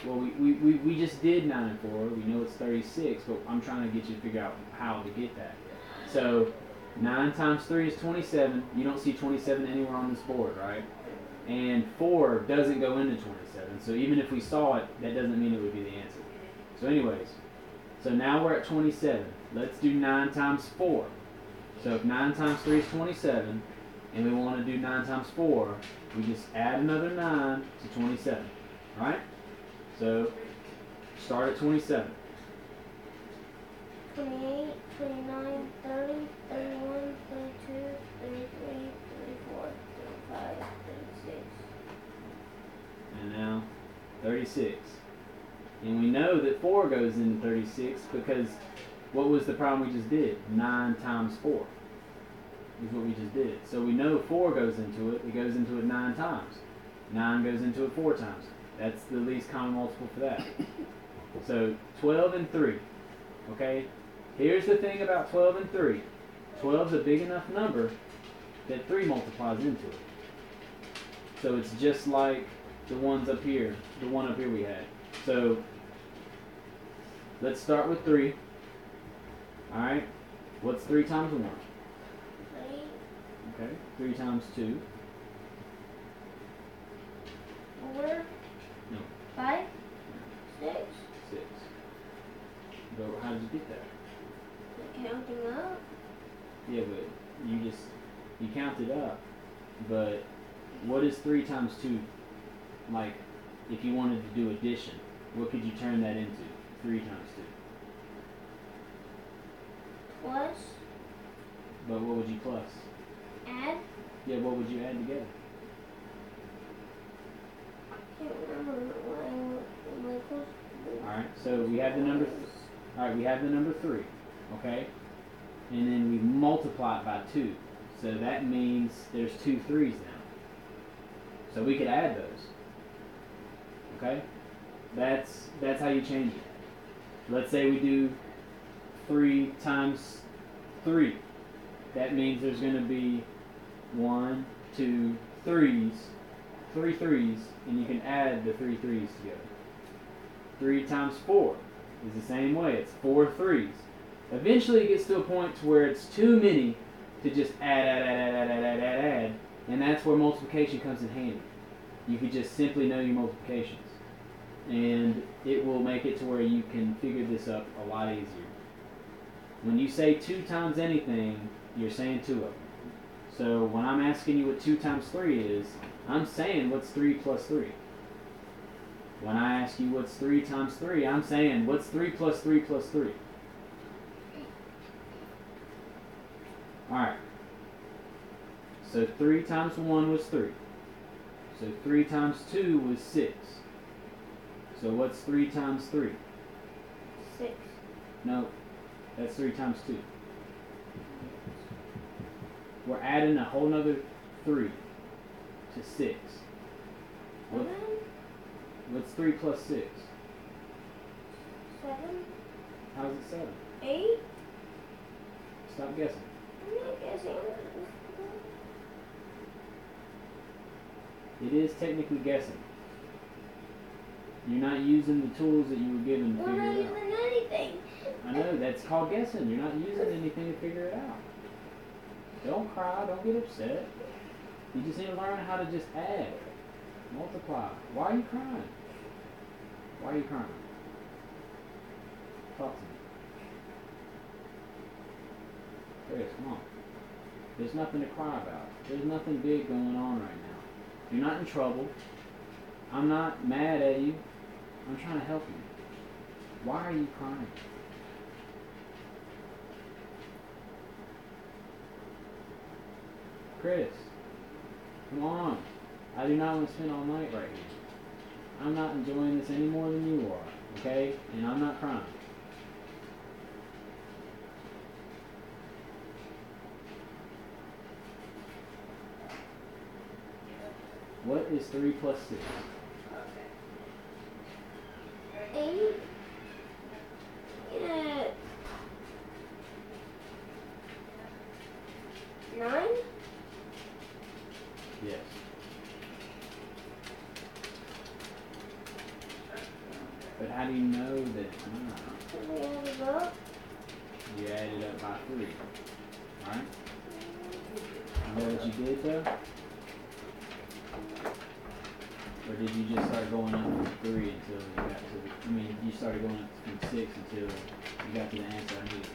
Well, we just did 9 and 4. We know it's 36, but I'm trying to get you to figure out how to get that. So 9 times 3 is 27. You don't see 27 anywhere on this board, right? And 4 doesn't go into 27. So even if we saw it, that doesn't mean it would be the answer. So anyways, so now we're at 27. Let's do 9 times 4. So if 9 times 3 is 27, and we want to do 9 times 4, we just add another 9 to 27. Alright? So start at 27. 28, 29, 30, 31, 32, 33, 34, 35, 36. And now 36. And we know that 4 goes into 36 because what was the problem we just did? 9 times 4 is what we just did. So we know 4 goes into it. It goes into it 9 times. 9 goes into it 4 times. That's the least common multiple for that. So 12 and 3. Okay? Here's the thing about 12 and 3. 12 is a big enough number that 3 multiplies into it. So it's just like the ones up here, the one up here we had. So let's start with 3. Alright? What's 3 times 1? 3. Okay. 3 times 2. 4. No. 5. 6. 6. But how did you get that? Counting up. Yeah, but you counted up. But what is 3 times 2? Like, if you wanted to do addition, what could you turn that into? 3 times 2. Plus. But what would you plus? Add. Yeah, what would you add together? I can't remember what I close. Alright, so we have the number. Alright, we have the number 3. Okay? And then we multiply it by 2. So that means there's 2 3s now. So we could add those. Okay? That's how you change it. Let's say we do 3 times 3. That means there's going to be 1, 2, 3s, 3 3s, and you can add the 3 3s together. 3 times 4 is the same way. It's 4 3s. Eventually it gets to a point to where it's too many to just add, and that's where multiplication comes in handy. You could just simply know your multiplications, and it will make it to where you can figure this up a lot easier. When you say 2 times anything, you're saying 2 of them. So when I'm asking you what 2 times 3 is, I'm saying what's 3 plus 3. When I ask you what's 3 times 3, I'm saying what's 3 plus 3 plus 3. Alright. So 3 times 1 was 3. So 3 times 2 was 6. So what's 3 times 3? 6. No, that's 3 times 2. We're adding a whole nother 3 to 6. What's 3 plus 6? 7. How's it 7? 8. Stop guessing. I'm not guessing. It is technically guessing. You're not using the tools that you were given to We're figure not it out. using anything. I know, that's called guessing. You're not using anything to figure it out. Don't cry, don't get upset. You just need to learn how to just add, multiply. Why are you crying? Why are you crying? Talk to me. Chris, come on. There's nothing to cry about. There's nothing big going on right now. You're not in trouble. I'm not mad at you. I'm trying to help you. Why are you crying? Chris, come on. I do not want to spend all night right here. I'm not enjoying this any more than you are, okay? And I'm not crying. What is 3 plus 6? 8. Yeah. 9. Yes. But how do you know that it's 9? We add it up. You added up by 3, right? You know what you did though? Or did you just start going up from 3 until you got to you started going up from 6 until you got to the answer I needed?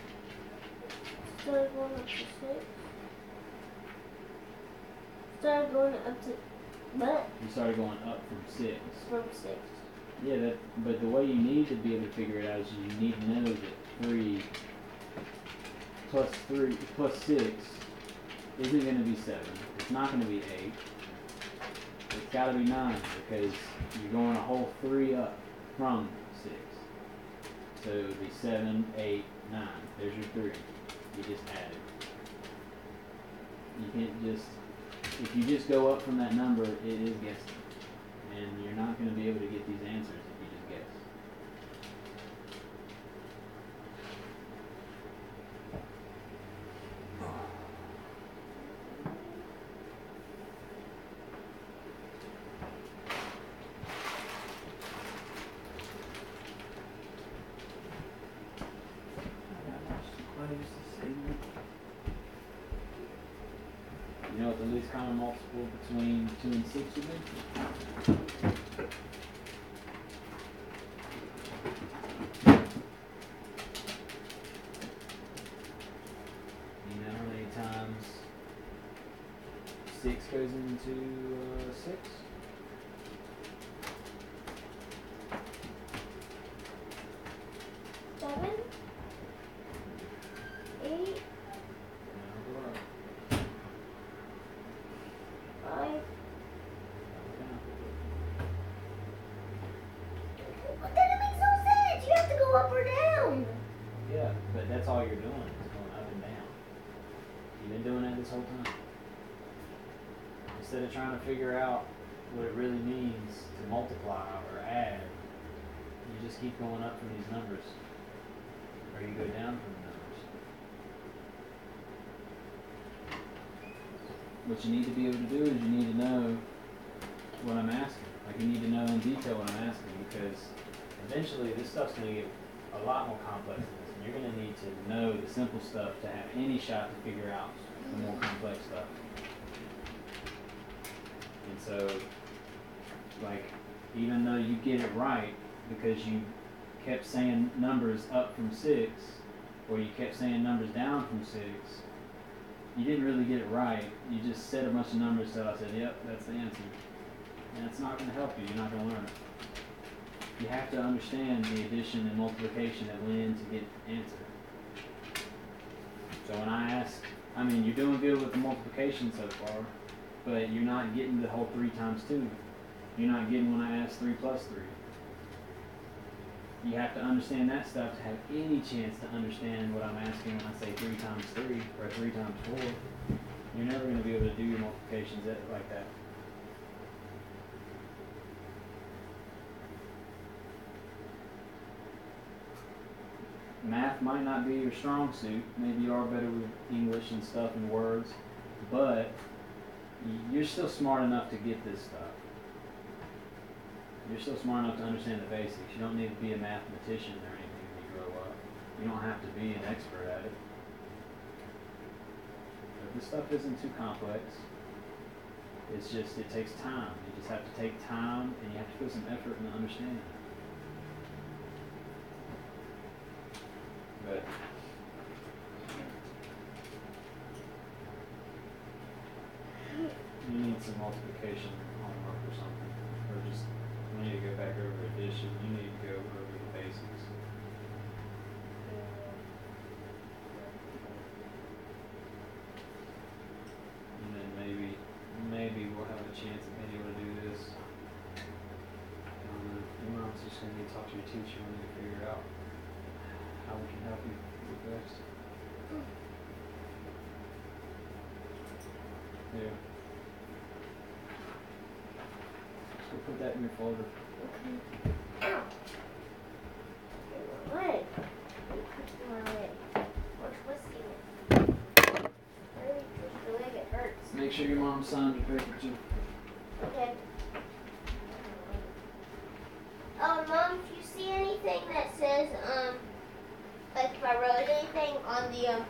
Started going up to 6. Started going up to what? You started going up from 6. From 6. Yeah, but the way you need to be able to figure it out is you need to know that 3 plus 6 isn't going to be 7. It's not going to be 8. It's got to be 9 because you're going a whole 3 up from 6. So it would be 7, 8, 9. There's your 3. You just added. You can't just, if you just go up from that number, it is guessing. And you're not going to be able to get these answers if you just guess. You know what the least common multiple between 2 and 6 would be? You know how many times 6 goes into 6? Up or down? Yeah, but that's all you're doing is going up and down. You've been doing that this whole time. Instead of trying to figure out what it really means to multiply or add, you just keep going up from these numbers. Or you go down from the numbers. What you need to be able to do is you need to know what I'm asking. Like you need to know in detail what I'm asking because eventually this stuff's going to get a lot more complex than this. And you're going to need to know the simple stuff to have any shot to figure out the more complex stuff. And so, like, even though you get it right because you kept saying numbers up from 6 or you kept saying numbers down from 6, you didn't really get it right. You just said a bunch of numbers so I said, yep, that's the answer. And it's not going to help you. You're not going to learn it. You have to understand the addition and multiplication that went in to get the answer. So when I ask, I mean, you're doing good with the multiplication so far, but you're not getting the whole 3 times 2. You're not getting when I ask 3 plus 3. You have to understand that stuff to have any chance to understand what I'm asking when I say 3 times 3 or 3 times 4. You're never going to be able to do your multiplications like that. Math might not be your strong suit. Maybe you are better with English and stuff and words, but you're still smart enough to get this stuff. You're still smart enough to understand the basics. You don't need to be a mathematician or anything when you grow up. You don't have to be an expert at it. But this stuff isn't too complex. It's just, it takes time. You just have to take time and you have to put some effort into understanding it. But some multiplication homework or something. Or just, we need to go back over addition. You need to go over the basics. And then maybe we'll have a chance at being able to do this. Your mom's just going to need to talk to your teacher and need to figure out how we can help you with this. Yeah. So put that in your folder. Okay. Ow. My leg. My leg. We're twisting it. Really twist your leg, it hurts. Make sure your mom signed your paper too. Okay. Mom, if you see anything that says, like if I wrote anything on the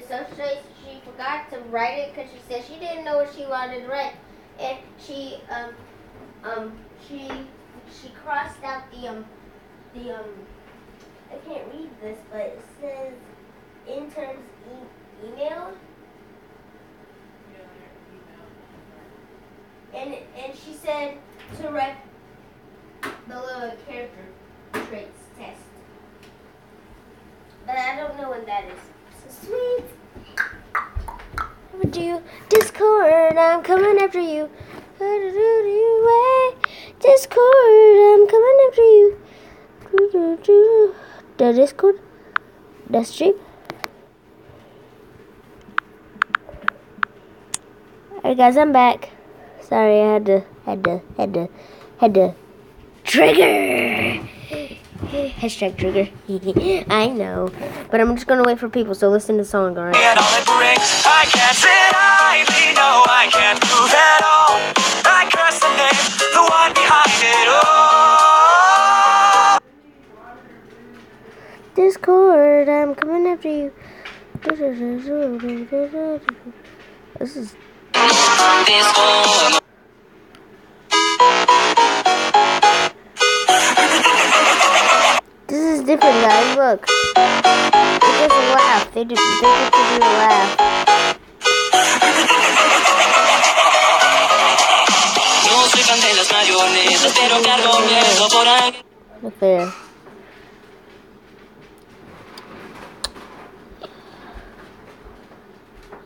social studies, she forgot to write it because she said she didn't know what she wanted to write, and she crossed out the I can't read this, but it says interns emailed, and she said to write the little character traits test, but I don't know when that is. So sweet. Would you Discord? I'm coming after you. Discord, I'm coming after you. The Discord, the stream. Alright, guys, I'm back. Sorry, I had to trigger. Hashtag trigger. I know. But I'm just gonna wait for people, so listen to the song, alright? And all it brings, I can't sit idly, no, I can't move at all. I curse the name, the one behind it all. Discord, I'm coming after you. This is. This is different, guys. Look. It doesn't laugh. They get to do a laugh. Look there.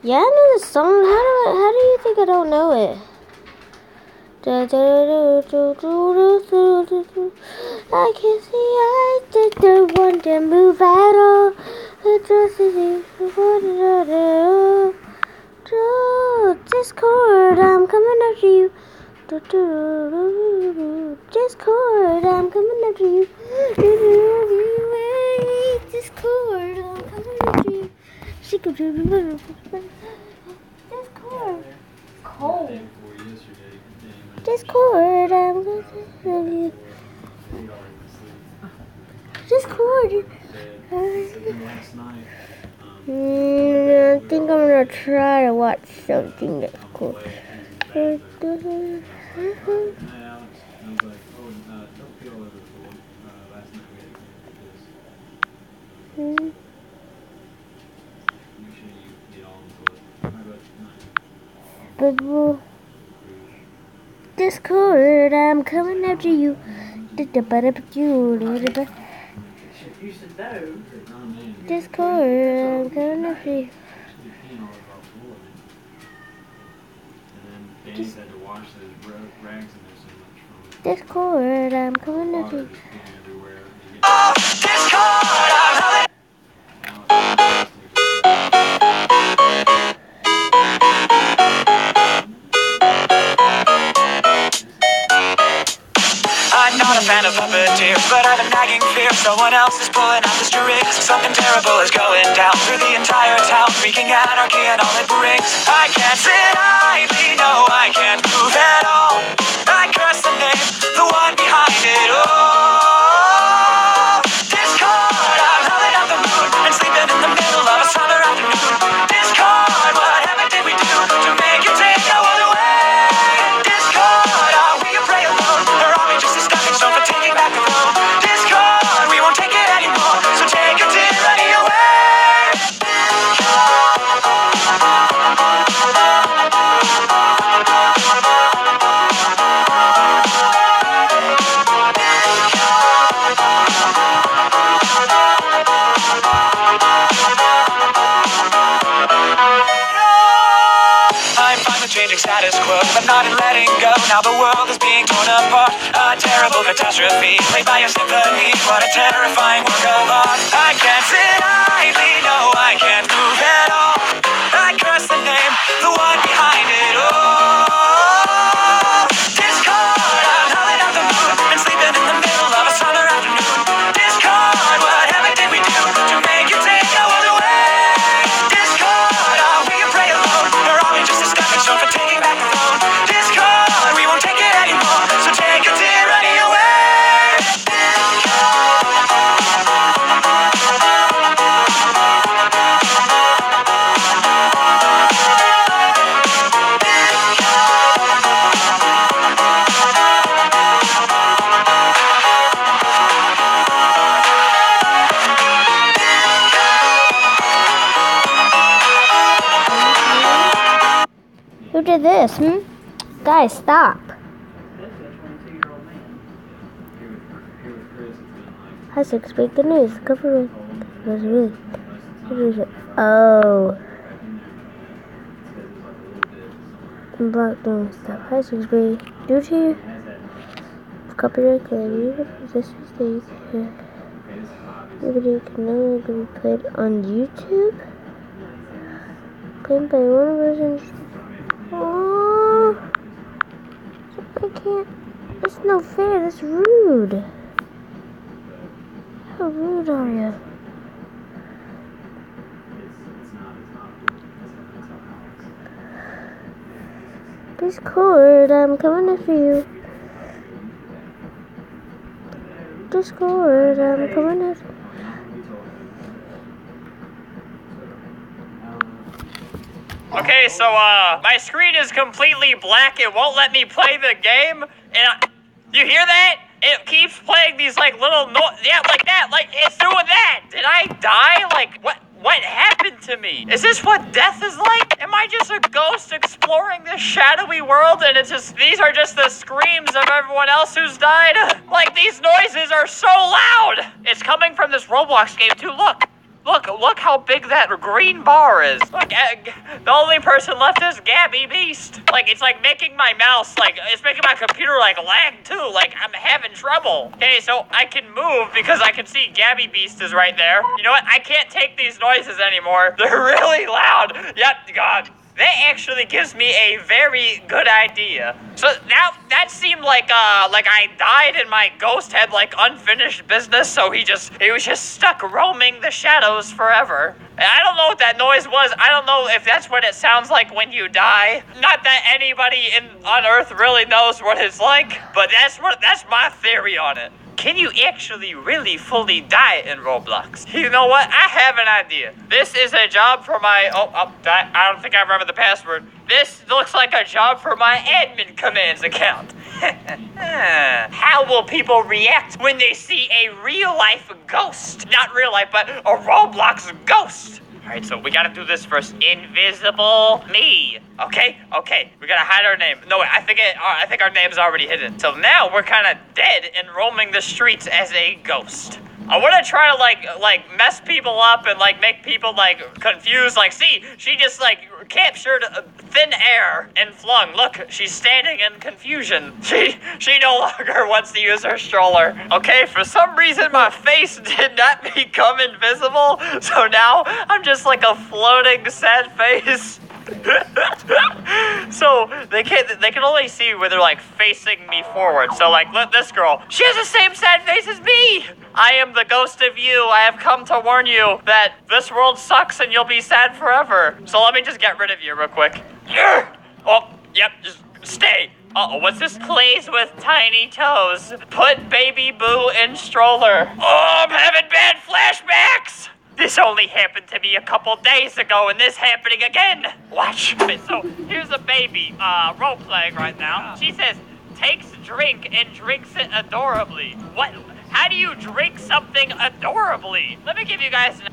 Yeah, I know this song. How do you think I don't know it? I can't see I didn't want to move at all. Discord, I'm coming after you. Discord, I'm coming after you. Discord, I'm coming after you. Discord. Cold. Discord, I'm going to tell you. Discord. I think I'm going to try to watch something that's cool. Discord, I'm coming after you. Discord, I'm coming after you. Discord, I'm coming after you. I'm not a fan of puppeteers, but I've a nagging fear someone else is pulling out the strings. Something terrible is going down through the entire town, wreaking anarchy and all it brings. I can't sit idly, no, I can't move at all. I curse the name, the one behind it all. Discord, I'm howling out the moon and sleeping in the middle of a summer afternoon. Discord, whatever did we do to make you take no other way? Discord, are we a prey alone, or are we just a stepping stone for taking back the road? Discord, we won't take it anymore, so take your tyranny away. Discord. changing status quo. I'm not in letting go. Now the world is being torn apart. A terrible catastrophe played by a symphony. What a terrifying work of art. I can't sit idly, no, I can't move at all. I curse the name, the one behind it all. Discord, I'm howling out the moon and sleeping in the middle of a summer afternoon. Discord, whatever did we do to make you take our world away? Discord, are we a prey alone, or are we just a stepping stone for taking back the throne? Discord, we won't take it anymore, so take your tyranny away. Who did this, Guys, stop. Hi, 6, break the news. Cover was really. Oh. Block doing stuff. Hi, 6, break. Due to copyright claim, this mistake, the video can no longer be played on YouTube. Claimed by one person. Oh, I can't. That's no fair. That's rude. How rude are you? Discord, I'm coming after you. Discord, I'm coming after you. Okay, so, my screen is completely black. It won't let me play the game. And, you hear that? It keeps playing these, like, little yeah, like that. Like, it's doing that. Did I die? Like, what happened to me? Is this what death is like? Am I just a ghost exploring this shadowy world? And it's just, these are just the screams of everyone else who's died? Like, these noises are so loud. It's coming from this Roblox game, too. Look how big that green bar is. Look, the only person left is Gabby Beast. Like, it's like making my mouse, like, it's making my computer, like, lag too. Like, I'm having trouble. Okay, so I can move because I can see Gabby Beast is right there. You know what? I can't take these noises anymore. They're really loud. Yep, God. That actually gives me a very good idea. So now that seemed like I died and my ghost had like unfinished business, so he was just stuck roaming the shadows forever. And I don't know what that noise was. I don't know if that's what it sounds like when you die. Not that anybody on Earth really knows what it's like, but that's my theory on it. Can you actually really fully die in Roblox? You know what? I have an idea. This is a job for my... I don't think I remember the password. This looks like a job for my admin commands account. How will people react when they see a real-life ghost? Not real life, but a Roblox ghost. Alright, so we gotta do this first. Invisible me. Okay. We gotta hide our name. No, wait, I think our name's already hidden. So now we're kind of dead and roaming the streets as a ghost. I want to try to like mess people up and like make people like confused. Like, see, she just like captured thin air and flung. Look, she's standing in confusion. She no longer wants to use her stroller. Okay, for some reason my face did not become invisible, so now I'm just like a floating sad face. So they can only see when they're like facing me forward. So like, look, this girl, she has the same sad face as me. I am the ghost of you. I have come to warn you that this world sucks and you'll be sad forever. So let me just get rid of you real quick. Oh, yep, just stay. Uh-oh, what's this? Plays with tiny toes. Put baby boo in stroller. Oh, I'm having bad flashbacks. This only happened to me a couple days ago, and this happening again. Watch. So, here's a baby, role-playing right now. She says, takes drink and drinks it adorably. What? How do you drink something adorably? Let me give you guys an...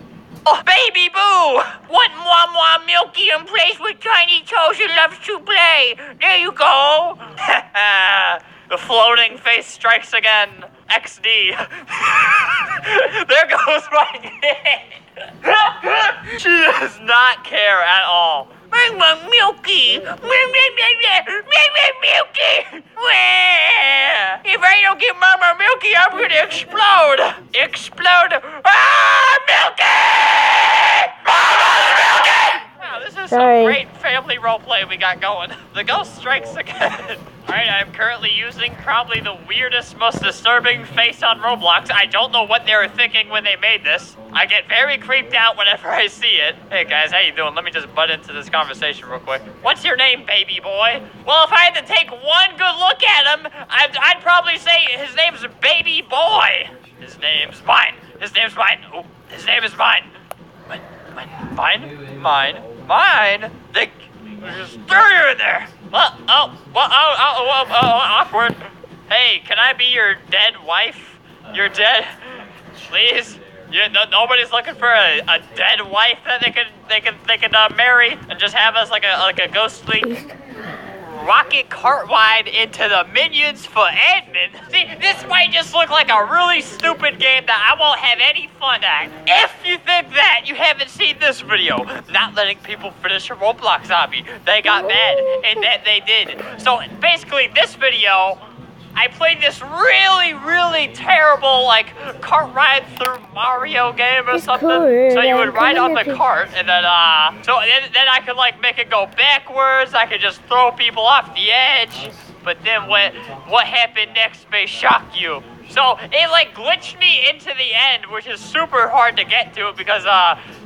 Oh, baby boo! Want moi milky and plays with tiny toes and loves to play. There you go. The floating face strikes again. XD. There goes my kid. She does not care at all. I want Milky. Milky. If I don't get Mama Milky, I'm gonna explode. Explode. Ah, Milky! Mama's Milky! Wow, this is some great family roleplay we got going. The ghost strikes again. Alright, I'm currently using probably the weirdest, most disturbing face on Roblox. I don't know what they were thinking when they made this. I get very creeped out whenever I see it. Hey guys, how you doing? Let me just butt into this conversation real quick. What's your name, baby boy? Well, if I had to take one good look at him, I'd probably say his name's Baby Boy. His name's mine. His name's mine. Oh, his name is mine. Mine. There's dirty in there. Awkward. Hey, can I be your dead wife? Your dead, please. Nobody's looking for a dead wife that they can marry and just have us like a ghostly rocket cart ride into the Minions for admin. See, this might just look like a really stupid game that I won't have any fun at. If you think that, you haven't seen this video. Not letting people finish a Roblox hobby. They got mad, and that they did. So basically, this video, I played this really, really terrible, like, cart ride through Mario game or something. So you would ride on the cart, and then, then I could, like, make it go backwards. I could just throw people off the edge. But then what happened next may shock you. So it, like, glitched me into the end, which is super hard to get to because,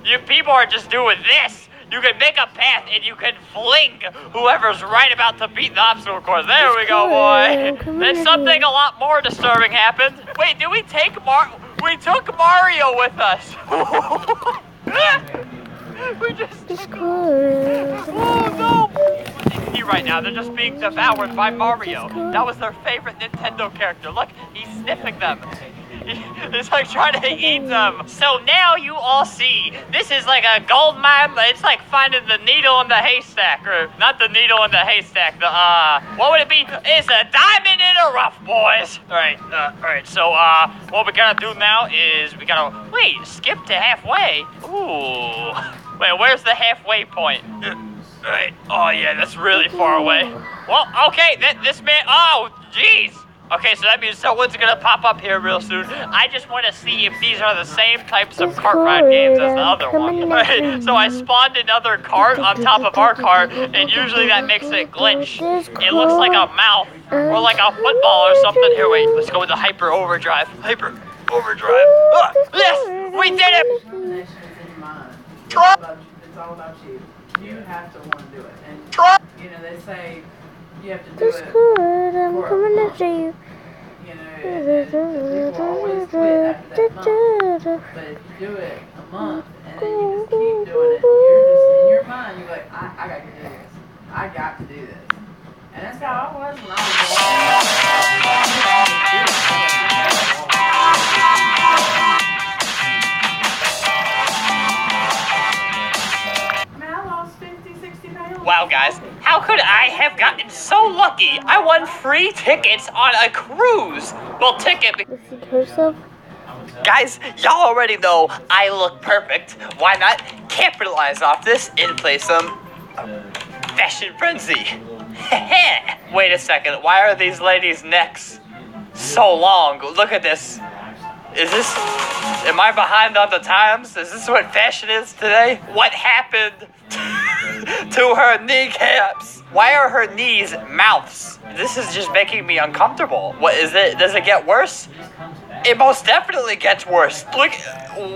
you people are just doing this. You can make a path and you can fling whoever's right about to beat the obstacle course. There we go, boy. Then something a lot more disturbing happened. Wait, did we take we took Mario with us. We just took him. Oh no. Right now, they're just being devoured by Mario. That was their favorite Nintendo character. Look, he's sniffing them. It's like trying to eat them. So now you all see, this is like a gold mine. It's like finding the needle in the haystack, or not the needle in the haystack. What would it be? It's a diamond in a rough, boys. All right. So what we gotta do now is we gotta skip to halfway. Ooh, wait, where's the halfway point? Right. Oh yeah, that's really far away. Well, okay, this man. Oh, jeez. Okay, so that means someone's gonna pop up here real soon. I just want to see if these are the same types of cart ride games as the other one. Right? So I spawned another cart on top of our cart, and usually that makes it glitch. It looks like a mouth or like a football or something. Here, wait. Let's go with the hyper overdrive. Hyper overdrive. Yes, we did it. It's all about you. You have to want to do it. And you know, they say you have to do it. I'm coming after you. You know, and people always quit after that month. But if you do it a month and then you just keep doing it, you're just in your mind, you're like, I got to do this. I got to do this. And that's how I was when I Wow, guys, how could I have gotten so lucky? I won free tickets on a cruise. Well, guys, y'all already know I look perfect. Why not capitalize off this and play some fashion frenzy? Wait a second, why are these ladies' necks so long? Look at this. Am I behind on the times? Is this what fashion is today? What happened to her kneecaps? Why are her knees mouths? This is just making me uncomfortable. What is it? Does it get worse? It most definitely gets worse. Look,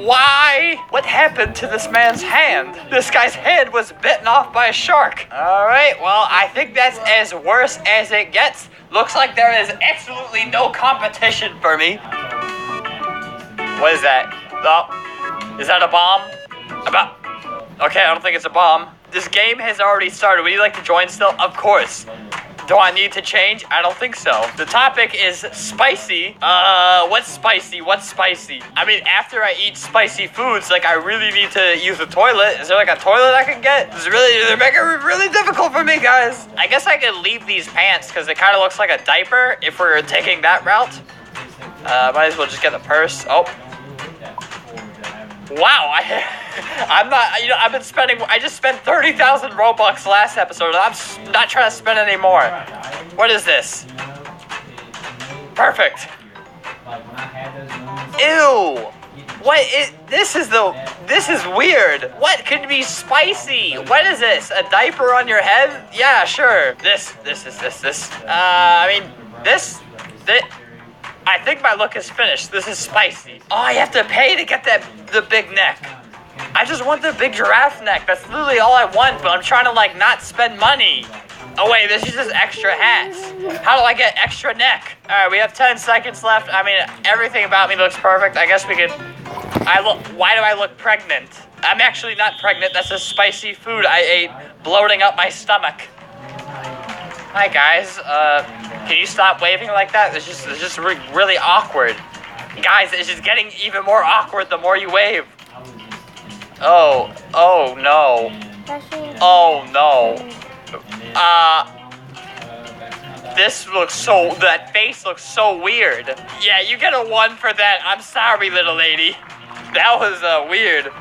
why? What happened to this man's hand? This guy's head was bitten off by a shark. All right, well, I think that's as worse as it gets. Looks like there is absolutely no competition for me. What is that? Oh, is that a bomb? Okay, I don't think it's a bomb. This game has already started. Would you like to join still? Of course. Do I need to change? I don't think so. The topic is spicy. What's spicy? What's spicy? I mean, after I eat spicy foods, like, I really need to use the toilet. Is there, like, a toilet I can get? They're making it really difficult for me, guys. I guess I could leave these pants, because it kind of looks like a diaper if we're taking that route. Might as well just get the purse. Oh. Wow, I'm not, you know, I've been spending, I just spent 30,000 Robux last episode, and I'm not trying to spend any more. What is this? Perfect. Ew. What is, this is weird. What could be spicy? What is this? A diaper on your head? Yeah, sure. This. I mean, this. I think my look is finished. This is spicy. Oh, I have to pay to get the big neck. I just want the big giraffe neck. That's literally all I want, but I'm trying to like not spend money. Oh wait, this is just extra hats. How do I get extra neck? All right, we have 10 seconds left. I mean, everything about me looks perfect. I guess we could, why do I look pregnant? I'm actually not pregnant. That's a spicy food I ate, bloating up my stomach. Hi guys, can you stop waving like that? It's just really awkward. Guys, it's just getting even more awkward the more you wave. Oh no. Oh no. That face looks so weird. Yeah, you get a 1 for that. I'm sorry, little lady. That was weird.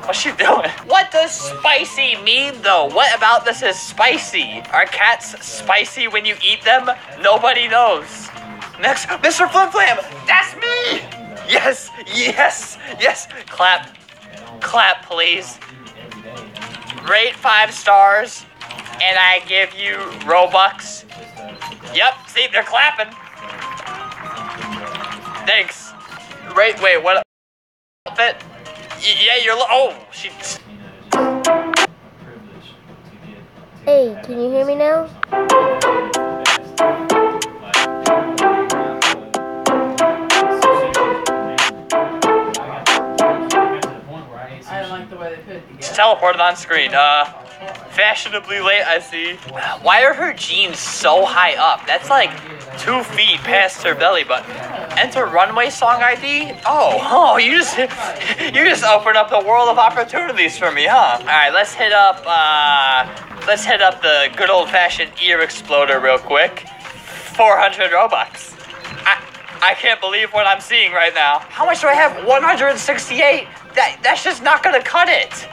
What's she doing? What does spicy mean, though? What about this is spicy? Are cats spicy when you eat them? Nobody knows. Next, Mr. Flim Flam. That's me. Yes. Clap, please. Rate 5 stars, and I give you Robux. Yep, see, they're clapping. Thanks. Wait, what? Outfit? Yeah, you're. Oh, she. Hey, can you hear me now? I don't like the way they put it together. It's teleported on screen. Fashionably late, I see. Why are her jeans so high up? That's like 2 feet past her belly button. Enter runway song ID? Oh, you just opened up the world of opportunities for me, huh? All right, let's hit up the good old fashioned ear exploder real quick. 400 Robux. I can't believe what I'm seeing right now. How much do I have? 168? That's just not gonna cut it.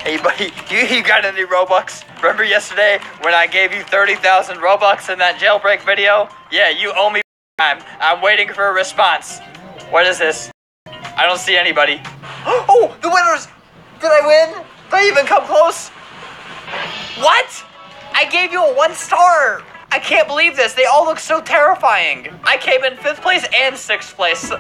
Hey buddy, you got any Robux? Remember yesterday when I gave you 30,000 Robux in that jailbreak video? Yeah, you owe me time. I'm waiting for a response. What is this? I don't see anybody. Oh, the winners! Did I win? Did I even come close? What? I gave you a 1 star. I can't believe this. They all look so terrifying. I came in 5th place and 6th place.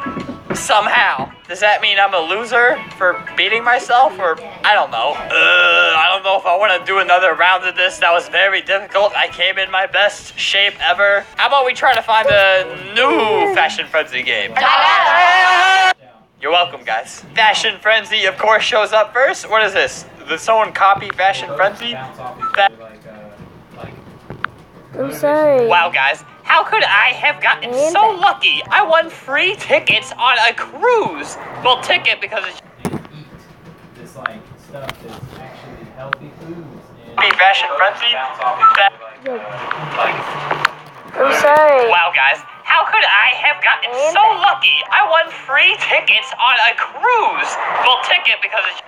Somehow. Does that mean I'm a loser for beating myself, or I don't know. I don't know if I want to do another round of this. That was very difficult. I came in my best shape ever. How about we try to find a new Fashion Frenzy game? You're welcome, guys. Fashion Frenzy, of course, shows up first. What is this? Did someone copy Fashion Frenzy? I'm sorry. Wow, guys. How could I have gotten so lucky? I won free tickets on a cruise. Well, ticket because it's This like stuff that's actually healthy foods. Fashion Frenzy. I'm sorry. Wow, guys. How could I have gotten so lucky? I won free tickets on a cruise. Well, ticket because it's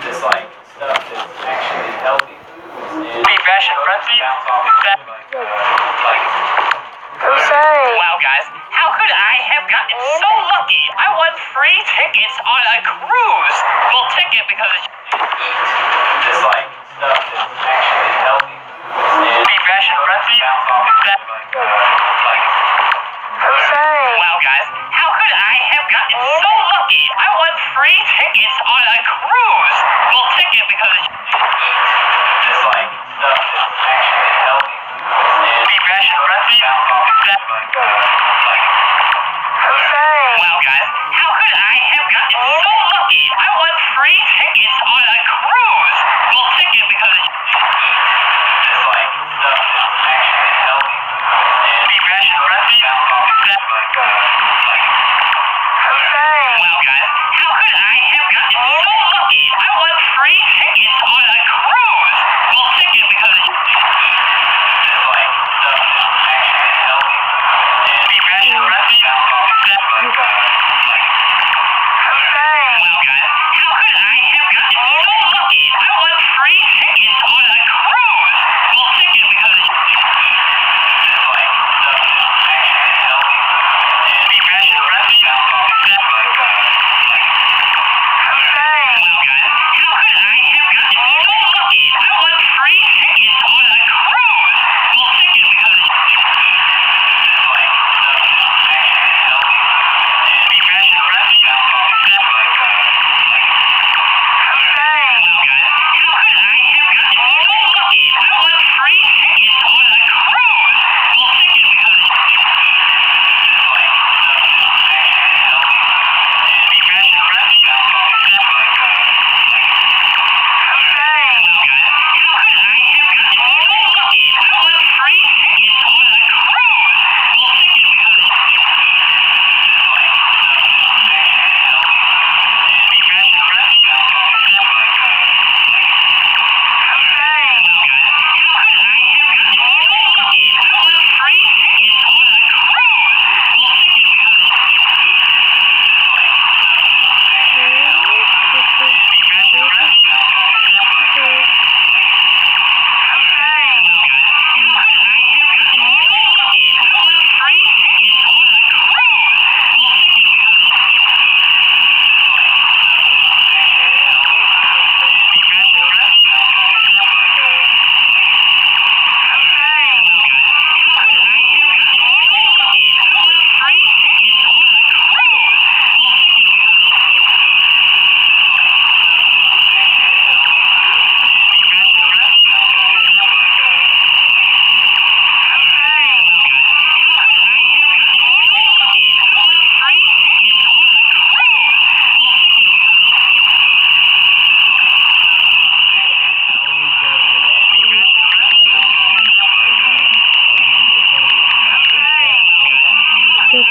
This like stuff that's actually healthy foods. Fashion Frenzy. I'm sorry. Wow, guys. How could I have gotten so lucky? I won free tickets on a cruise. Well, ticket because it's This like stuff that's actually healthy foods. Fashion Frenzy. I'm sorry. Wow, guys. How could I have gotten so lucky? I won free tickets on a cruise. Well, ticket because it's This like stuff that's actually healthy foods. Fashion Frenzy. I'm sorry. Wow, guys. How could I have gotten so lucky? I won free tickets on a cruise. Well, ticket because it's This like stuff that's actually healthy foods. Fashion Frenzy. I'm sorry. Wow, guys. How could I have gotten so lucky?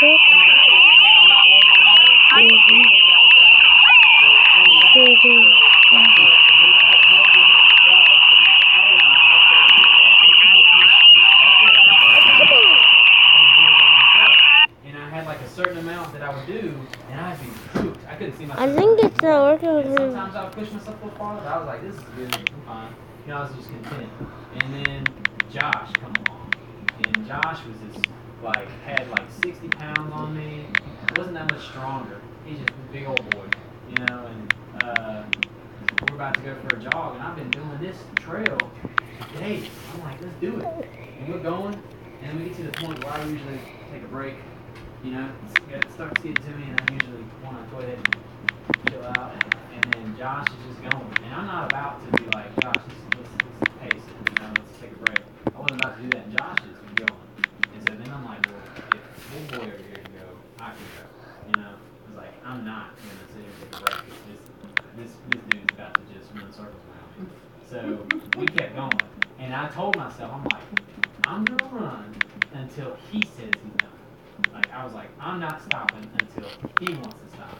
And I had like a certain amount that I would do, and I'd be pooped. I couldn't see myself. I think it's not working with And me. sometimes I would push myself a little farther, but I was like, this is good, I'm fine. You know, I was just content. And then Josh come along. And Josh was just like, had like 60 pounds on me. Wasn't that much stronger. He's just a big old boy, you know, and we're about to go for a jog, and I've been doing this trail for days. I'm like, let's do it. And we're going, and then we get to the point where I usually take a break, you know, it starts getting to me, and I usually want to go ahead and chill out, and then Josh is just going. And I'm not about to be like, Josh, let's pace it, you know, let's take a break. I wasn't about to do that, and Josh is going. And so then I'm like, well, if this boy over here can go, I can go, you know. I was like, I'm not going to sit here and take a break. This dude's about to just run circles around me. So we kept going. And I told myself, I'm like, I'm going to run until he says he's done. Like, I was like, I'm not stopping until he wants to stop.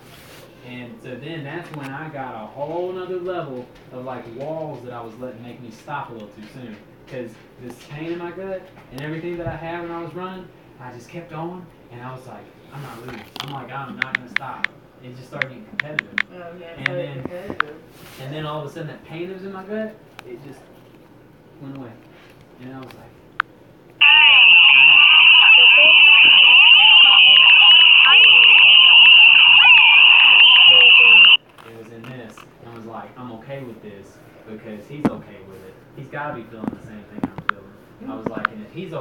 And so then that's when I got a whole nother level of like walls that I was letting make me stop a little too soon. Because this pain in my gut and everything that I had when I was running, I just kept going. And I was like, I'm not losing. I'm like, I'm not going to stop. It just started getting competitive. Oh, yeah, And then all of a sudden that pain that was in my gut, it just went away. And I was like, it was in this. And I was like, I'm okay with this because he's okay with it. He's got to be feeling the same thing I'm feeling. I was like, and if he's okay